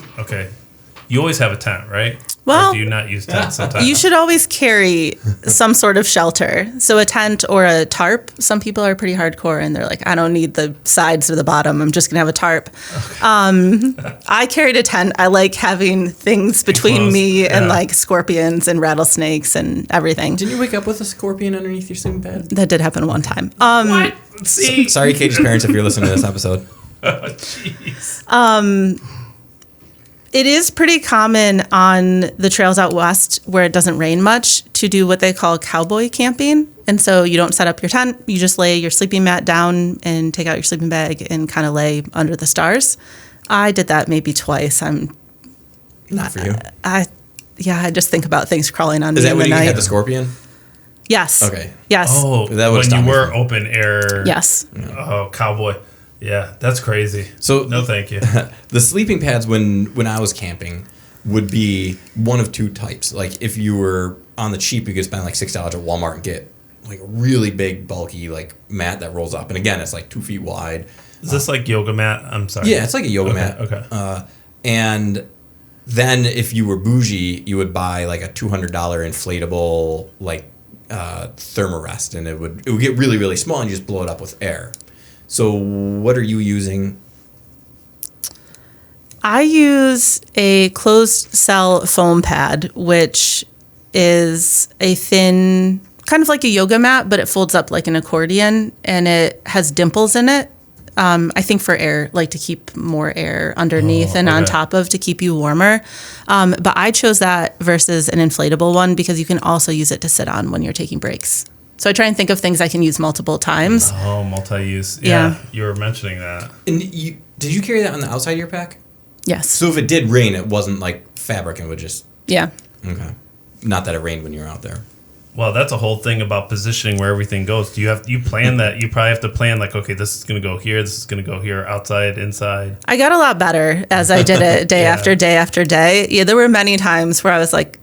have a tent, right? Well, or do you not use tents sometimes? You should always carry some sort of shelter. So a tent or a tarp. Some people are pretty hardcore and they're like, I don't need the sides or the bottom. I'm just going to have a tarp. Okay. I carried a tent. I like having things between me and like scorpions and rattlesnakes and everything. Didn't you wake up with a scorpion underneath your sleeping pad? That did happen one time. What? See? Sorry, Katie's parents, if you're listening to this episode. Oh, jeez. It is pretty common on the trails out west where it doesn't rain much to do what they call cowboy camping. And so you don't set up your tent. You just lay your sleeping mat down and take out your sleeping bag and kind of lay under the stars. I did that maybe twice. Not for you. I just think about things crawling on me in the night. Is that when you night. had the scorpion? Yes. Okay. Yes. Oh, That when would've you were stopped me. open air. Yes. Oh, cowboy. Yeah, that's crazy. So no, thank you. The sleeping pads when I was camping would be one of two types. Like if you were on the cheap, you could spend like $6 at Walmart and get like a really big, bulky like mat that rolls up. And again, it's like 2 feet wide. Is this like yoga mat? I'm sorry. Yeah, it's like a yoga mat. Okay. And then if you were bougie, you would buy like a $200 inflatable like thermarest, and it would get really, really small, and you just blow it up with air. So what are you using? I use a closed cell foam pad, which is a thin, kind of like a yoga mat, but it folds up like an accordion, and it has dimples in it. I think for air, like to keep more air underneath and on top of to keep you warmer. But I chose that versus an inflatable one because you can also use it to sit on when you're taking breaks. So I try and think of things I can use multiple times. Oh, multi-use. Yeah. You were mentioning that. And did you carry that on the outside of your pack? Yes. So if it did rain, it wasn't like fabric and would just... Yeah. Okay. Not that it rained when you were out there. Well, that's a whole thing about positioning where everything goes. Do you plan that? You probably have to plan like, okay, this is going to go here, this is going to go here, outside, inside. I got a lot better as I did it day after day after day. Yeah, there were many times where I was like,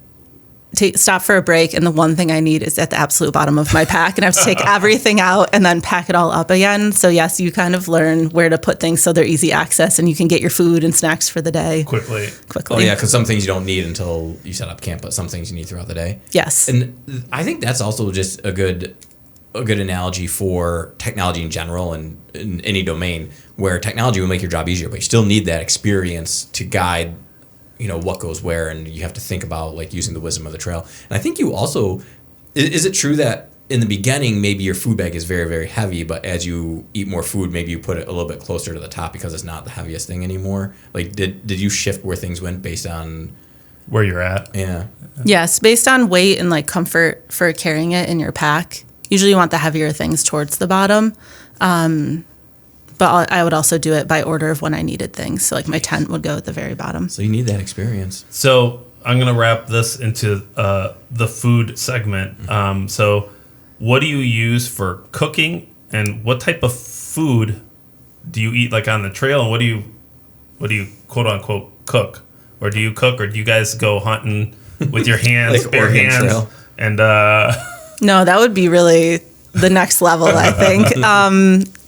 stop for a break, and the one thing I need is at the absolute bottom of my pack, and I have to take everything out and then pack it all up again. So yes, you kind of learn where to put things so they're easy access, and you can get your food and snacks for the day Quickly. Oh yeah, because some things you don't need until you set up camp, but some things you need throughout the day. Yes. And I think that's also just a good analogy for technology in general and in any domain, where technology will make your job easier, but you still need that experience to guide what goes where, and you have to think about like using the wisdom of the trail. And I think you also, is it true that in the beginning maybe your food bag is very, very heavy, but as you eat more food, maybe you put it a little bit closer to the top because it's not the heaviest thing anymore? Like did you shift where things went based on where you're at? Yeah. Yes, based on weight and like comfort for carrying it in your pack. Usually you want the heavier things towards the bottom. But I would also do it by order of when I needed things. So like my tent would go at the very bottom. So you need that experience. So I'm going to wrap this into the food segment. So what do you use for cooking, and what type of food do you eat like on the trail, and what do you quote unquote cook or do you cook, or do you guys go hunting with your hands, Like bare Oregon hands? Trail. And No, that would be really the next level, I think.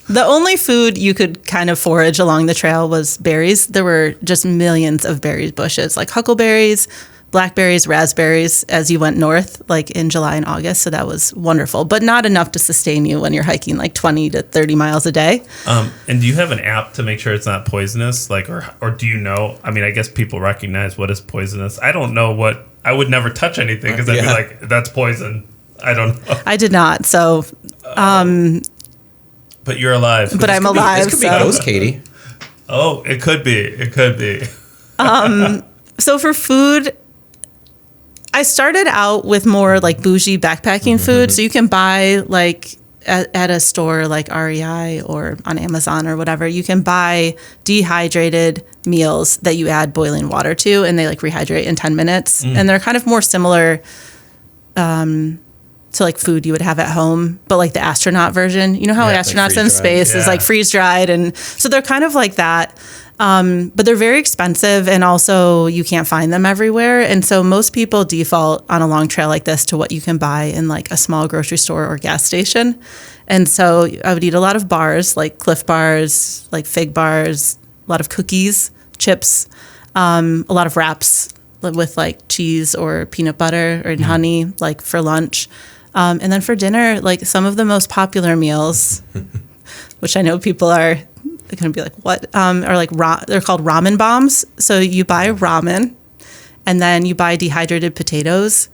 The only food you could kind of forage along the trail was berries. There were just millions of berry bushes, like huckleberries, blackberries, raspberries, as you went north, like in July and August. So that was wonderful, but not enough to sustain you when you're hiking like 20 to 30 miles a day. and do you have an app to make sure it's not poisonous? Like, or do you know? I mean, I guess people recognize what is poisonous. I don't know what. I would never touch anything because I'd be like, that's poison. I don't know. I did not. So, But you're alive. but I'm alive. This could be ghost, Katie. Oh, it could be. It could be. So for food, I started out with more like bougie backpacking food. So you can buy like at a store like REI or on Amazon or whatever, you can buy dehydrated meals that you add boiling water to, and they like rehydrate in 10 minutes. And they're kind of more similar to like food you would have at home, but like the astronaut version. You know how Yeah, astronauts like in freeze-dried. space is like freeze dried, and so they're kind of like that. But they're very expensive, and also you can't find them everywhere. And so most people default on a long trail like this to what you can buy in like a small grocery store or gas station. And so I would eat a lot of bars, like Cliff Bars, like fig bars, a lot of cookies, chips, a lot of wraps with like cheese or peanut butter or honey, like for lunch. And then for dinner, like some of the most popular meals, which I know people are going to be like, what? Are like, they're called ramen bombs. So you buy ramen and then you buy dehydrated potatoes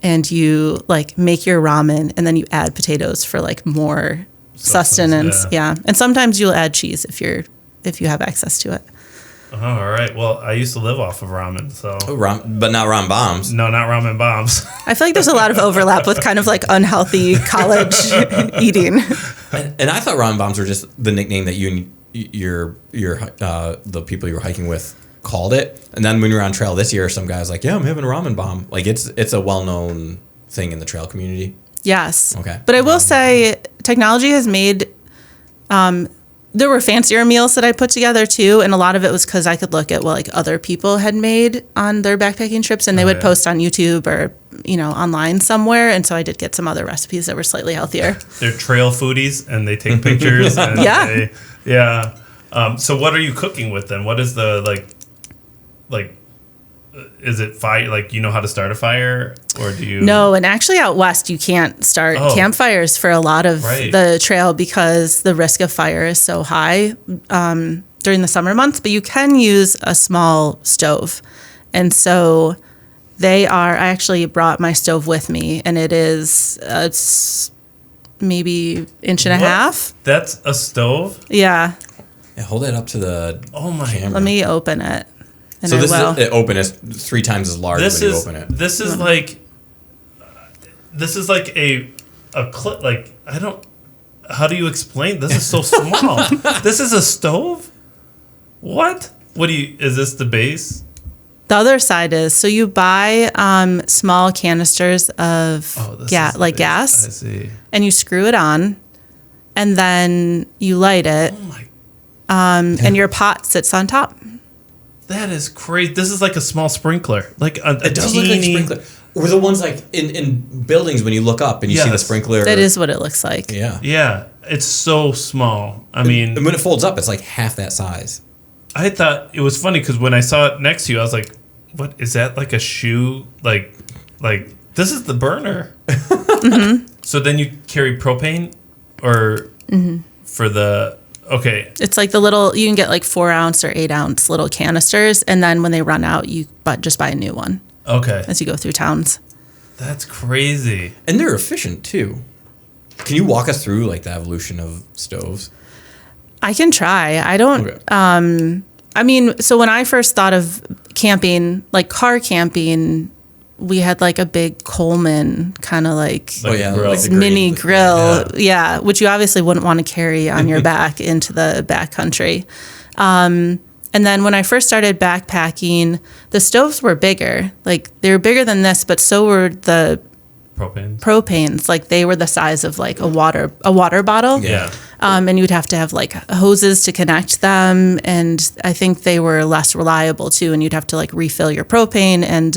and you like make your ramen and then you add potatoes for like more sustenance. Yeah. And sometimes you'll add cheese if you have access to it. Oh, all right. Well, I used to live off of ramen, so. But not ramen bombs. No, not ramen bombs. I feel like there's a lot of overlap with kind of like unhealthy college eating. And I thought ramen bombs were just the nickname that you and the people you were hiking with called it. And then when we were on trail this year, some guy's like, "Yeah, I'm having a ramen bomb." Like it's a well-known thing in the trail community. Yes. Okay. But I will say technology has made there were fancier meals that I put together too, and a lot of it was because I could look at what like other people had made on their backpacking trips, and they would post on YouTube or online somewhere, and so I did get some other recipes that were slightly healthier. They're trail foodies, and they take pictures. And so what are you cooking with then? What is the like? Is it fire? Like, you know how to start a fire, or do you? No, and actually out west you can't start campfires for a lot of the trail because the risk of fire is so high during the summer months. But you can use a small stove, and so I actually brought my stove with me, and it's maybe inch and a half. That's a stove? Yeah. Yeah, hold that up to the camera. Let me open it. And so this is open is 3 times as large when you open it. This is like a clip. Like, I don't. How do you explain? This is so small. This is a stove. What? Is this the base? The other side is so you buy small canisters of gas, I see. and you screw it on, and then you light it. Oh my. And your pot sits on top. That is crazy. This is like a small sprinkler. Like it does look like a sprinkler. Or the ones like in buildings when you look up and you see the sprinkler. That is what it looks like. Yeah. Yeah. It's so small. I mean, and when it folds up, it's like half that size. I thought it was funny because when I saw it next to you, I was like, "What is that? Like a shoe? Like this is the burner." Mm-hmm. So then you carry propane, or for the. Okay. It's like you can get like 4 ounce or 8 ounce little canisters, and then when they run out, you just buy a new one. Okay. As you go through towns. That's crazy. And they're efficient too. Can you walk us through like the evolution of stoves? I can try. I don't. Okay. I mean, so when I first thought of camping, like car camping, we had like a big Coleman kind of like mini grill, which you obviously wouldn't want to carry on your back into the backcountry. And then when I first started backpacking, the stoves were bigger. Like they were bigger than this, but so were the propanes. Like they were the size of like a water bottle. Yeah. And you'd have to have like hoses to connect them. And I think they were less reliable too. And you'd have to like refill your propane and,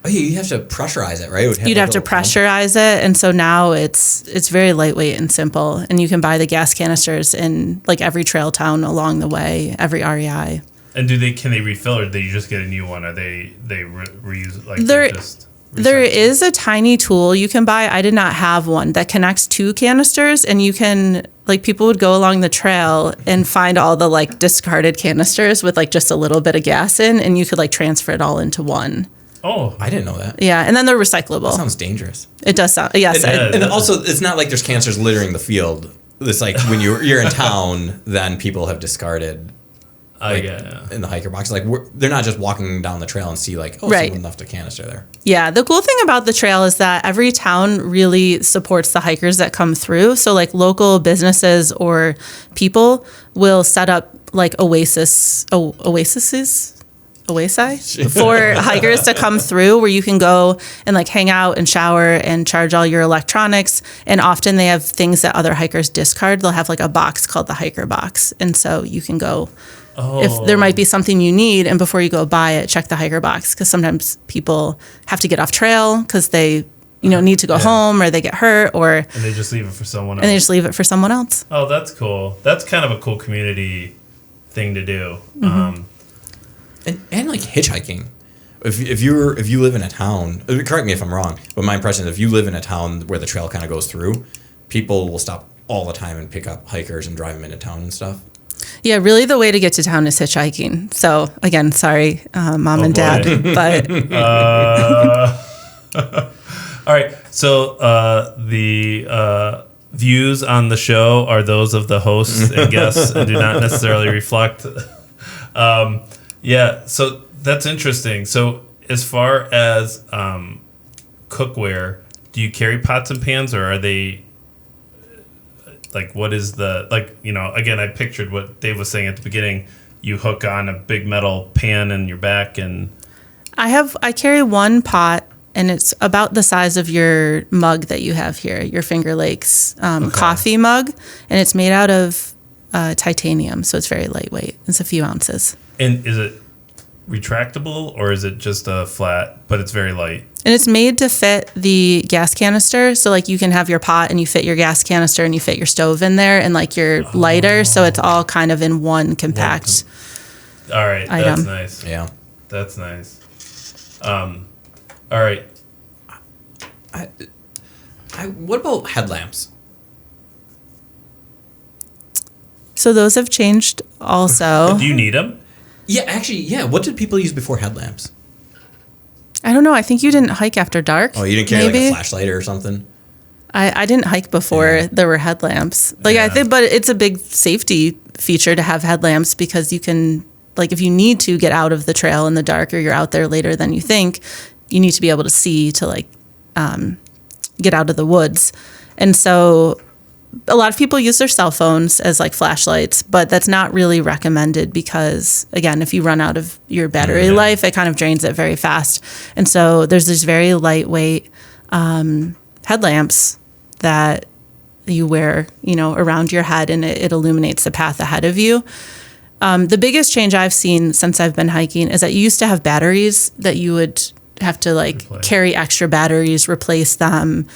you have to pressurize it, right? you'd have to pressurize it. And so now it's very lightweight and simple. And you can buy the gas canisters in like every trail town along the way, every REI. And can they refill, or do you just get a new one? Or they reuse like There is a tiny tool you can buy. I did not have one that connects two canisters, and you can like people would go along the trail and find all the like discarded canisters with like just a little bit of gas in, and you could like transfer it all into one. Oh, I didn't know that. Yeah, and then they're recyclable. That sounds dangerous. It does sound yes. And also, it's not like there's canisters littering the field. It's like when you're in town, then people have discarded. In the hiker box, like they're not just walking down the trail and see like, someone left a canister there. Yeah, the cool thing about the trail is that every town really supports the hikers that come through. So like local businesses or people will set up like oasis for hikers to come through, where you can go and like hang out and shower and charge all your electronics. And often they have things that other hikers discard. They'll have like a box called the hiker box, and so you can go. If there might be something you need, and before you go buy it, check the hiker box, because sometimes people have to get off trail because they, need to go home, or they get hurt, and they just leave it for someone else. And they just leave it for someone else. Oh, that's cool. That's kind of a cool community thing to do. Mm-hmm. And like hitchhiking. If you live in a town, correct me if I'm wrong, but my impression is if you live in a town where the trail kind of goes through, people will stop all the time and pick up hikers and drive them into town and stuff. Yeah, really the way to get to town is hitchhiking. So again, sorry, mom and dad, but. All right. So the views on the show are those of the hosts and guests and do not necessarily reflect. So that's interesting. So as far as cookware, do you carry pots and pans, or are they... Like, what is again, I pictured what Dave was saying at the beginning. You hook on a big metal pan in your back, and... I carry one pot, and it's about the size of your mug that you have here, your Finger Lakes coffee mug, and it's made out of titanium, so it's very lightweight. It's a few ounces. And is it retractable, or is it just a flat, but it's very light? And it's made to fit the gas canister. So like you can have your pot and you fit your gas canister and you fit your stove in there and like your lighter. So it's all kind of in one compact all right. item. That's nice. Yeah. That's nice. All right. What about headlamps? So those have changed also. Do you need them? Yeah, actually, yeah. What did people use before headlamps? I don't know. I think you didn't hike after dark. Oh, you didn't carry like a flashlight or something? I didn't hike before there were headlamps. Like I think, but it's a big safety feature to have headlamps, because you can, like, if you need to get out of the trail in the dark, or you're out there later than you think, you need to be able to see to like get out of the woods. And so a lot of people use their cell phones as like flashlights, but that's not really recommended, because again, if you run out of your battery life, it kind of drains it very fast. And so there's these very lightweight headlamps that you wear, around your head, and it illuminates the path ahead of you. The biggest change I've seen since I've been hiking is that you used to have batteries that you would have to carry extra batteries, replace them,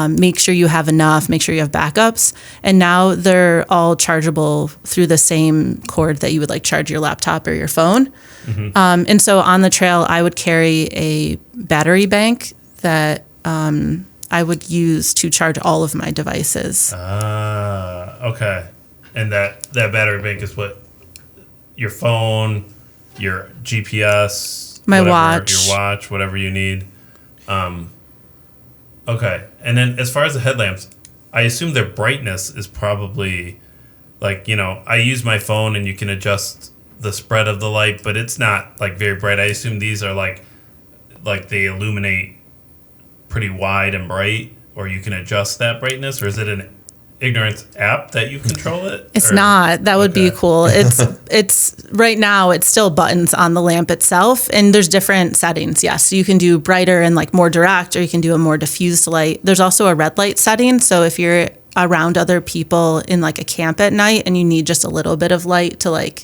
make sure you have enough, make sure you have backups. And now they're all chargeable through the same cord that you would charge your laptop or your phone. Mm-hmm. And so on the trail, I would carry a battery bank that I would use to charge all of my devices. Okay. And that battery bank is what? Your phone, your GPS, your watch, whatever you need. Okay. And then as far as the headlamps, I assume their brightness is probably I use my phone and you can adjust the spread of the light, but it's not very bright. I assume these are like they illuminate pretty wide and bright, or you can adjust that brightness, or is it ignorance app that you control it? It's not. That would be cool. It's right now it's still buttons on the lamp itself, and there's different settings. Yes, so you can do brighter and like more direct, or you can do a more diffused light. There's also a red light setting, so if you're around other people in like a camp at night and you need just a little bit of light to like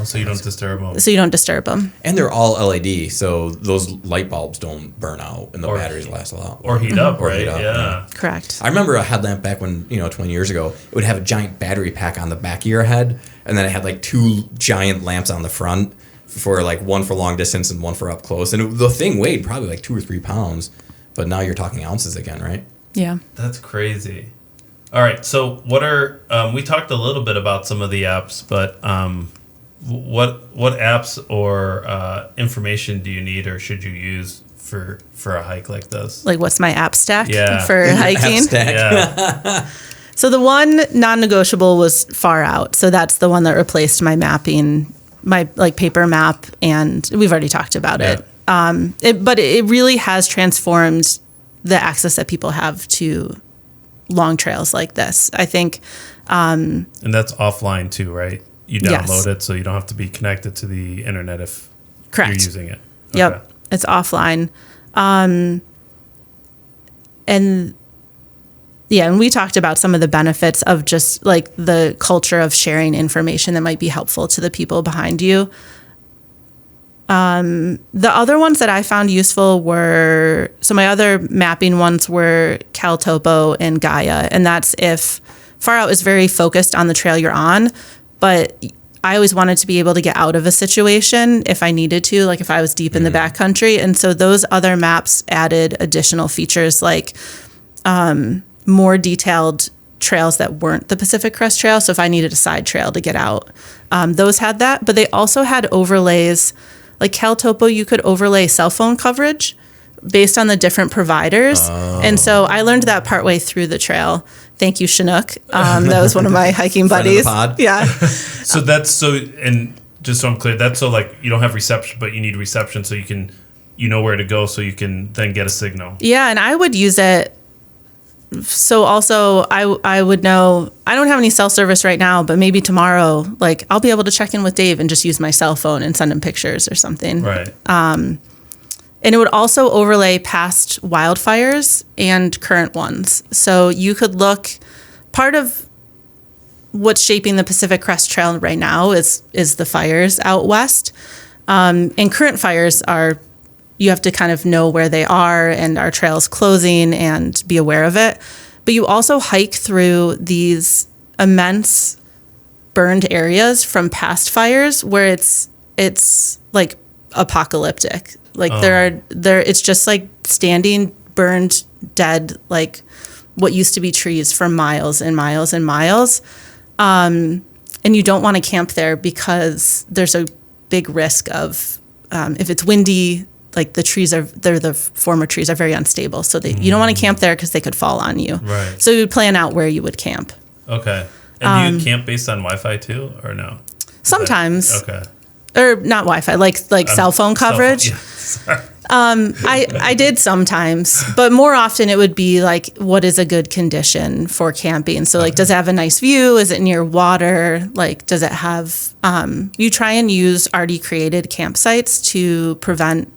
so you don't disturb them. So you don't disturb them. And they're all LED, so those light bulbs don't burn out and the batteries last a lot. Or heat up, right? Heat up, yeah. Correct. I remember a headlamp back when, 20 years ago, it would have a giant battery pack on the back of your head, and then it had like two giant lamps on the front for like one for long distance and one for up close. And the thing weighed probably like 2 or 3 pounds, but now you're talking ounces again, right? Yeah. That's crazy. All right, so what are we talked a little bit about some of the apps, but what apps or information do you need or should you use for a hike like this? Like, what's my app stack for App hiking? stack. Yeah. So the one non-negotiable was Far Out. So that's the one that replaced my mapping, my like paper map, and we've already talked about it. But it really has transformed the access that people have to long trails like this. I think. And that's offline too, right? You download Yes. it, so you don't have to be connected to the internet if Correct. you're using it. Yep, it's offline. And we talked about some of the benefits of just like the culture of sharing information that might be helpful to the people behind you. The other ones that I found useful were, so my other mapping ones were CalTopo and Gaia, and that's if Far Out is very focused on the trail you're on, but I always wanted to be able to get out of a situation if I needed to, like if I was deep in the backcountry. And so those other maps added additional features like more detailed trails that weren't the Pacific Crest Trail. So if I needed a side trail to get out, those had that. But they also had overlays. Like CalTopo, you could overlay cell phone coverage based on the different providers. And so I learned that partway through the trail. Thank you, Chinook. That was one of my hiking buddies. Friend of the pod. Yeah. So that's so, and just so I'm clear, that's so like you don't have reception, but you need reception so you know where to go so you can then get a signal. Yeah, and I would use it. So also I would know, I don't have any cell service right now, but maybe tomorrow, like I'll be able to check in with Dave and just use my cell phone and send him pictures or something. Right. And it would also overlay past wildfires and current ones. So you could look, part of what's shaping the Pacific Crest Trail right now is the fires out west. And current fires are, you have to kind of know where they are and our trail's closing and be aware of it. But you also hike through these immense burned areas from past fires where it's like apocalyptic. Like it's just like standing burned dead, like what used to be trees for miles and miles and miles. And you don't want to camp there because there's a big risk of if it's windy, like the former trees are very unstable. So you don't want to camp there because they could fall on you. Right. So you would plan out where you would camp. Okay. And do you camp based on Wi-Fi too, or no? Sometimes. Okay. Or not Wi-Fi, like cell phone coverage. I did sometimes, but more often it would be like, what is a good condition for camping? So like, does it have a nice view? Is it near water? Like, does it have, you try and use already created campsites to prevent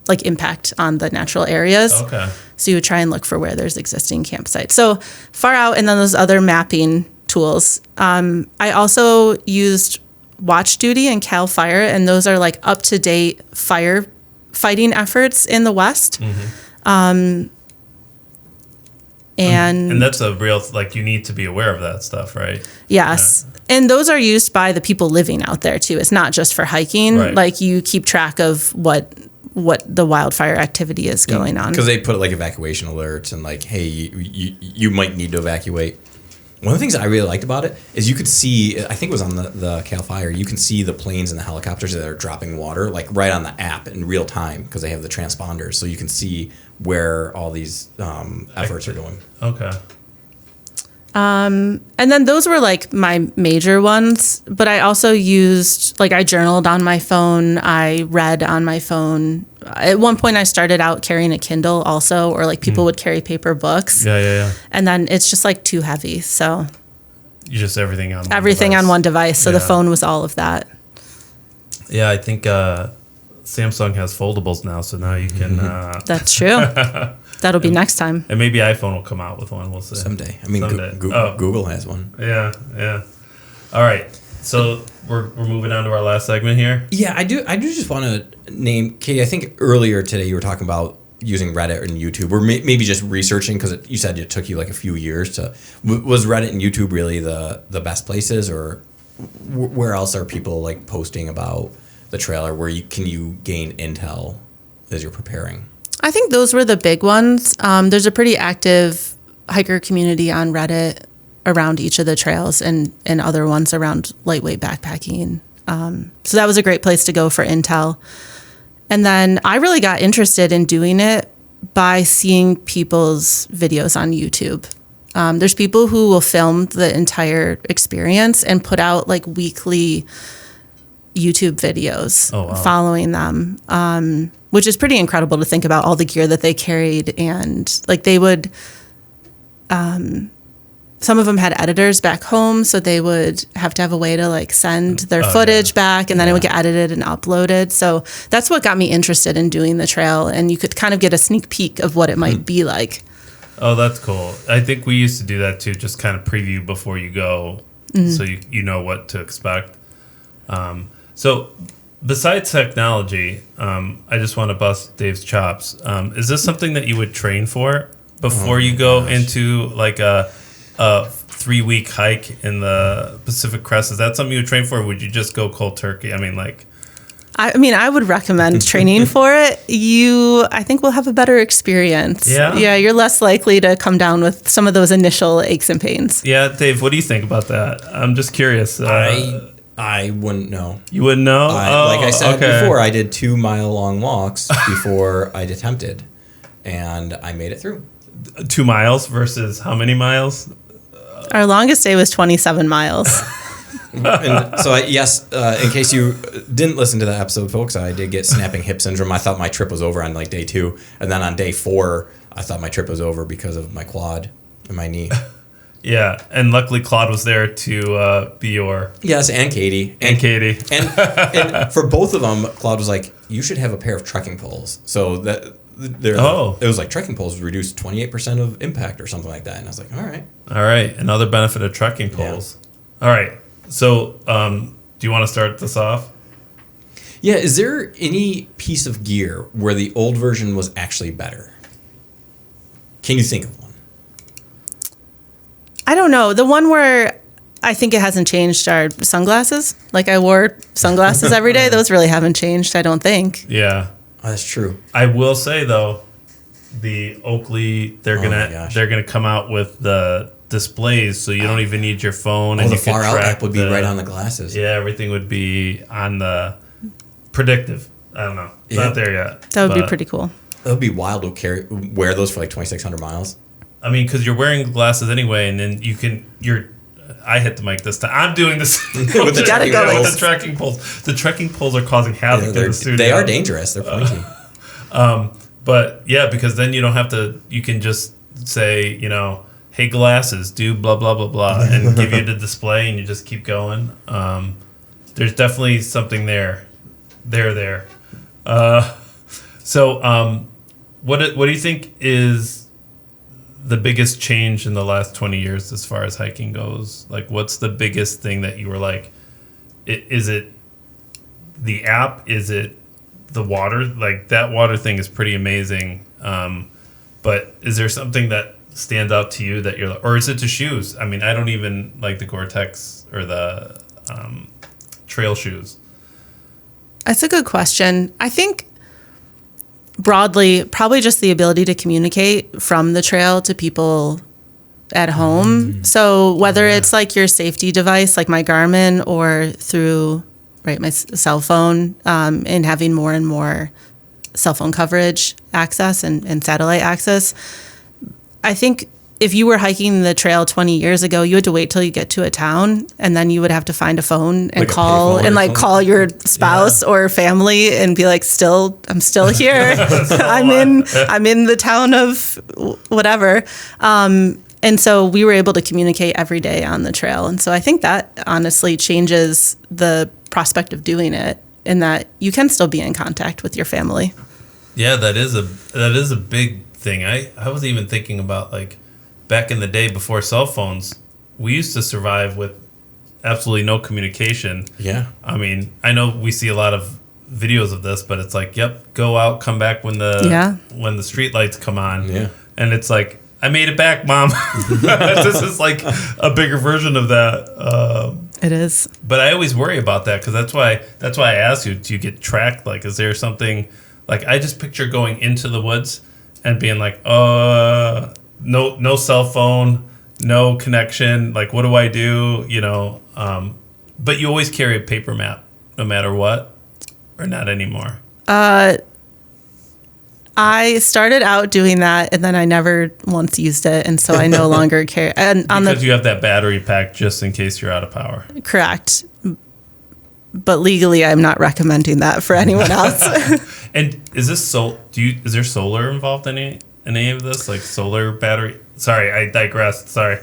like impact on the natural areas. Okay. So you would try and look for where there's existing campsites. So Far Out and then those other mapping tools. I also used Watch Duty and Cal Fire, and those are like up-to-date fire fighting efforts in the West. Mm-hmm. And that's a real, like, you need to be aware of that stuff, right? Yes. Yeah. And those are used by the people living out there too. It's not just for hiking. Right. Like you keep track of what the wildfire activity is going on. Because they put like evacuation alerts and like, hey, you might need to evacuate. One of the things I really liked about it is you could see, I think it was on the Cal Fire, you can see the planes and the helicopters that are dropping water like right on the app in real time because they have the transponders. So you can see where all these efforts are going. Okay. And then those were like my major ones, but I also used, like I journaled on my phone, I read on my phone, at one point I started out carrying a Kindle also, or like people would carry paper books. Yeah. And then it's just like too heavy. So You just everything on on one device. So the phone was all of that. Yeah, I think Samsung has foldables now, so now you can. That's true. That'll be next time. And maybe iPhone will come out with one. We'll see. Someday. I mean, Someday. Google has one. Yeah. All right. So we're moving on to our last segment here. Yeah, I do just want to name, Katie, I think earlier today you were talking about using Reddit and YouTube, or maybe just researching, because you said it took you like a few years to. Was Reddit and YouTube really the best places, or where else are people like posting about the trailer where can you gain intel as you're preparing? I think those were the big ones. There's a pretty active hiker community on Reddit around each of the trails, and other ones around lightweight backpacking. So that was a great place to go for intel. And then I really got interested in doing it by seeing people's videos on YouTube. There's people who will film the entire experience and put out like weekly YouTube videos following them, which is pretty incredible to think about all the gear that they carried. And like they would, some of them had editors back home, so they would have to have a way to like send their footage back, and then it would get edited and uploaded. So that's what got me interested in doing the trail, and you could kind of get a sneak peek of what it might be like. Oh, that's cool. I think we used to do that too, just kind of preview before you go, so you know what to expect. So besides technology, I just want to bust Dave's chops. Is this something that you would train for before you go into like a 3-week hike in the Pacific Crest? Is that something you would train for, or would you just go cold turkey? I mean, I would recommend training for it. I think will have a better experience. Yeah, you're less likely to come down with some of those initial aches and pains. Yeah, Dave, what do you think about that? I'm just curious. I wouldn't know. You wouldn't know? Like I said before, I did 2-mile-long walks before I'd attempted, and I made it through. 2 miles versus how many miles? Our longest day was 27 miles. And so, in case you didn't listen to the episode, folks, I did get snapping hip syndrome. I thought my trip was over on like day 2. And then on day 4, I thought my trip was over because of my quad and my knee. Yeah, and luckily Claude was there to be your... Yes, and Katie. And Katie. And for both of them, Claude was like, you should have a pair of trekking poles. So that... it was like trekking poles reduce 28% of impact or something like that. And I was like, all right. Another benefit of trekking poles. Yeah. All right. So do you want to start this off? Yeah. Is there any piece of gear where the old version was actually better? Can you think of one? I don't know. The one where I think it hasn't changed are sunglasses. Like I wore sunglasses every day. Those really haven't changed, I don't think. Yeah. Oh, that's true. I will say though, the Oakley they're gonna come out with the displays, so you don't even need your phone. And the you far can out track app would be right on the glasses. Yeah, everything would be on the predictive. I don't know. It's not there yet. That would be pretty cool. That would be wild to wear those for like 2,600 miles. I mean, because you're wearing glasses anyway, and then I hit the mic this time. I'm doing this with the trekking poles. The trekking poles are causing havoc in the studio. They are dangerous. They're pointy. But yeah, because then you don't have to. You can just say, hey, glasses, do blah blah blah blah, and give you the display, and you just keep going. There's definitely something there. So what do you think is the biggest change in the last 20 years as far as hiking goes? Like, what's the biggest thing that you were like, is it the app? Is it the water? Like, that water thing is pretty amazing. But is there something that stands out to you that you're like, or is it the shoes? I mean, I don't even like the Gore-Tex or the trail shoes. That's a good question. I think broadly, probably just the ability to communicate from the trail to people at home. So whether it's like your safety device, like my Garmin, or through my cell phone, and having more and more cell phone coverage access and satellite access, I think if you were hiking the trail 20 years ago, you had to wait till you get to a town, and then you would have to find a phone and Like a call payphone and or like something? call your spouse or family and be like, I'm still here. I'm in the town of whatever. And so we were able to communicate every day on the trail. And so I think that honestly changes the prospect of doing it, in that you can still be in contact with your family. Yeah, that is a big thing. I was even thinking about, like, back in the day before cell phones, we used to survive with absolutely no communication. Yeah. I mean, I know we see a lot of videos of this, but it's like, yep, go out, come back when the street lights come on. Yeah. And it's like, I made it back, Mom. This is like a bigger version of that. It is. But I always worry about that, because that's why I asked you, do you get tracked? Like, is there something, like, I just picture going into the woods and being like, no cell phone, no connection. Like, what do I do? You know, but you always carry a paper map no matter what, or not anymore? I started out doing that, and then I never once used it, and so I no longer carry. And Because you have that battery pack just in case you're out of power. Correct. But legally, I'm not recommending that for anyone else. And is this is there solar involved in any of this, like solar battery? Sorry, I digressed. Sorry.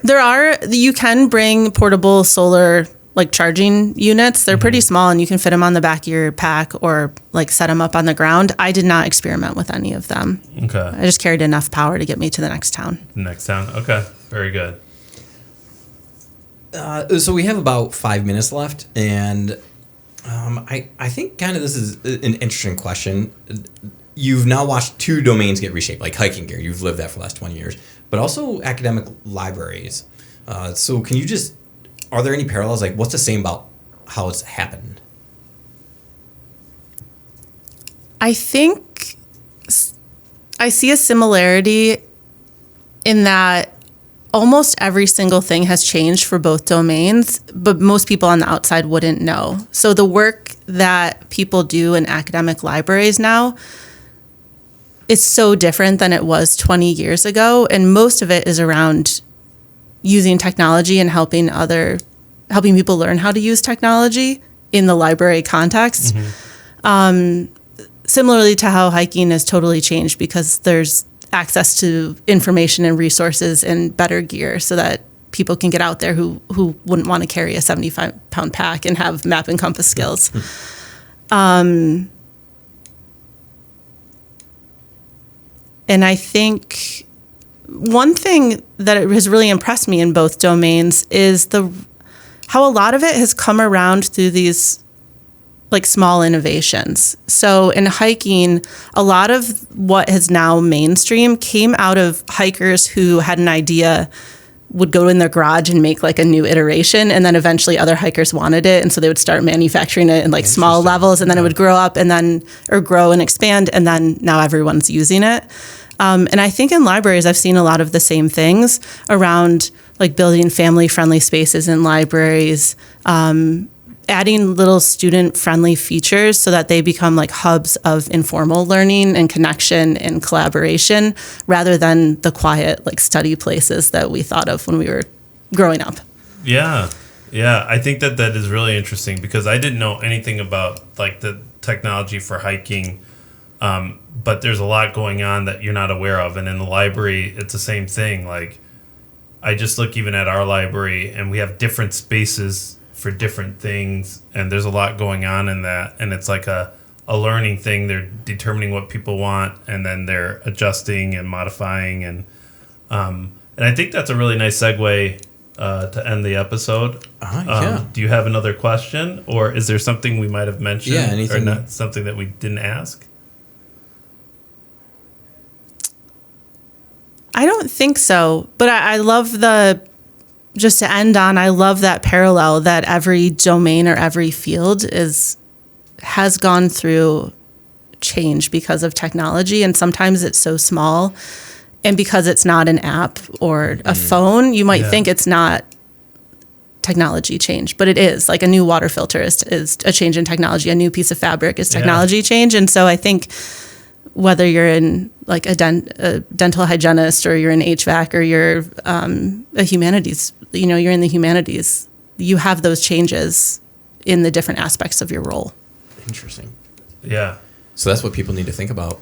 You can bring portable solar like charging units. They're pretty small, and you can fit them on the back of your pack or like set them up on the ground. I did not experiment with any of them. Okay. I just carried enough power to get me to the next town. Next town. Okay. Very good. So we have about 5 minutes left, and I think kind of this is an interesting question. You've now watched 2 domains get reshaped, like hiking gear. You've lived that for the last 20 years, but also academic libraries. So can you are there any parallels? Like, what's the same about how it's happened? I think I see a similarity in that almost every single thing has changed for both domains, but most people on the outside wouldn't know. So the work that people do in academic libraries now is so different than it was 20 years ago, and most of it is around using technology and helping people learn how to use technology in the library context. Similarly to how hiking has totally changed, because there's access to information and resources and better gear so that people can get out there who wouldn't want to carry a 75-pound pack and have map and compass skills. And I think one thing that has really impressed me in both domains is how a lot of it has come around through these like small innovations. So in hiking, a lot of what is now mainstream came out of hikers who had an idea, would go in their garage and make like a new iteration, and then eventually other hikers wanted it, and so they would start manufacturing it in like small levels, and then it would grow up or grow and expand, and then now everyone's using it. And I think in libraries, I've seen a lot of the same things around like building family-friendly spaces in libraries, adding little student-friendly features so that they become like hubs of informal learning and connection and collaboration, rather than the quiet like study places that we thought of when we were growing up. Yeah. I think that is really interesting, because I didn't know anything about like the technology for hiking. But there's a lot going on that you're not aware of. And in the library, it's the same thing. Like, I just look even at our library, and we have different spaces for different things. And there's a lot going on in that. And it's like a learning thing. They're determining what people want, and then they're adjusting and modifying. And I think that's a really nice segue to end the episode. Yeah. Do you have another question? Or is there something we might have mentioned? Yeah, anything. Or not, something that we didn't ask? I don't think so, but I love just to end on, I love that parallel that every domain or every field has gone through change because of technology, and sometimes it's so small, and because it's not an app or a phone, you might think it's not technology change, but it is. Like a new water filter is a change in technology, a new piece of fabric is technology change, and so I think whether you're in like a dental hygienist, or you're an HVAC, or you're a humanities, you're in the humanities, you have those changes in the different aspects of your role. Interesting. Yeah. So that's what people need to think about.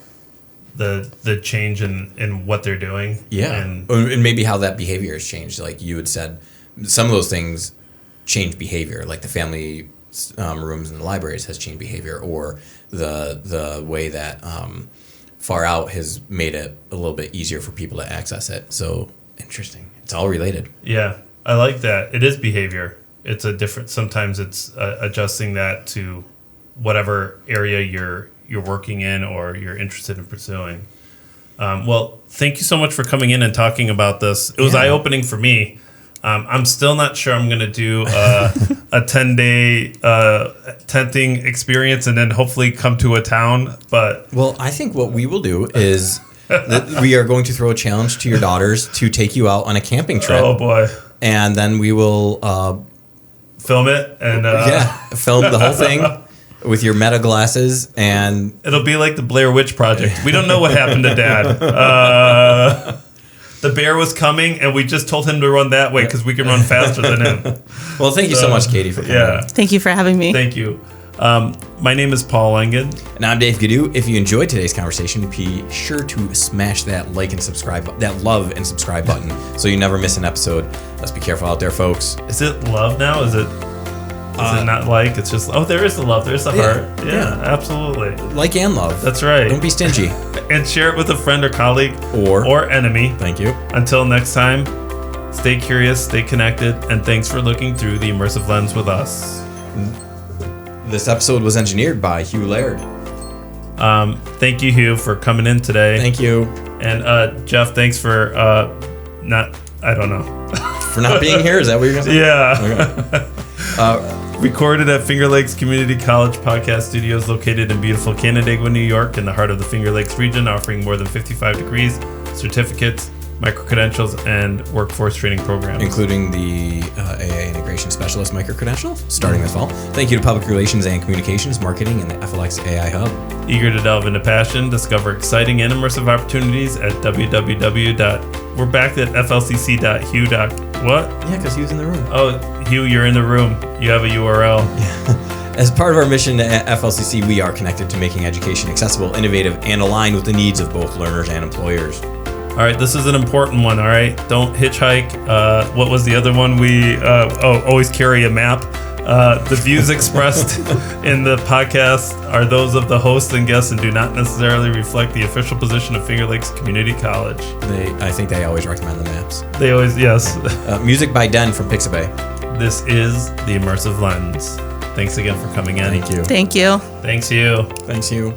The change in what they're doing. Yeah. And maybe how that behavior has changed. Like you had said, some of those things change behavior, like the family rooms in the libraries has changed behavior, or the way that Far Out has made it a little bit easier for people to access it. So interesting. It's all related. Yeah. I like that. It is behavior. It's sometimes it's adjusting that to whatever area you're working in or you're interested in pursuing. Well, thank you so much for coming in and talking about this. It was eye-opening for me. I'm still not sure I'm going to do a 10-day tenting experience and then hopefully come to a town. But well, I think what we will do is that we are going to throw a challenge to your daughters to take you out on a camping trip. Oh, boy. And then we will film it and film the whole thing with your meta glasses, and it'll be like the Blair Witch Project. We don't know what happened to Dad. The bear was coming, and we just told him to run that way because we can run faster than him. Well, thank you so much, Katie, for coming. Yeah. Thank you for having me. Thank you. My name is Paul Engen. And I'm Dave Ghidiu. If you enjoyed today's conversation, be sure to smash that like and subscribe, that love and subscribe button, so you never miss an episode. Let's be careful out there, folks. Is it love now? Is it not like? It's just, there is the love. There's the heart. Yeah, absolutely. Like and love. That's right. Don't be stingy. And share it with a friend or colleague or enemy. Thank you. Until next time, stay curious, stay connected, and thanks for looking through the immersive lens with us. This episode was engineered by Hugh Laird. Thank you, Hugh, for coming in today. Thank you. And Jeff, thanks for I don't know. For not being here? Is that what you're going to say? Yeah. Okay. Recorded at Finger Lakes Community College Podcast Studios, located in beautiful Canandaigua, New York, in the heart of the Finger Lakes region, offering more than 55 degrees, certificates, micro-credentials, and workforce training programs. Including the AA Integration Specialist micro-credential, starting this fall. Thank you to Public Relations and Communications, Marketing, and the FLX AI Hub. Eager to delve into passion, discover exciting and immersive opportunities at We're back at flcc.hugh. What? Yeah, because Hugh's in the room. Oh, Hugh, you're in the room. You have a URL. Yeah. As part of our mission at FLCC, we are connected to making education accessible, innovative, and aligned with the needs of both learners and employers. All right, this is an important one, all right? Don't hitchhike. What was the other one? Always carry a map. The views expressed in the podcast are those of the host and guests and do not necessarily reflect the official position of Finger Lakes Community College. I think they always recommend the maps. They always, yes. Music by Den from Pixabay. This is The Immersive Lens. Thanks again for coming in. Thank you. Thank you. Thanks, you. Thanks, you.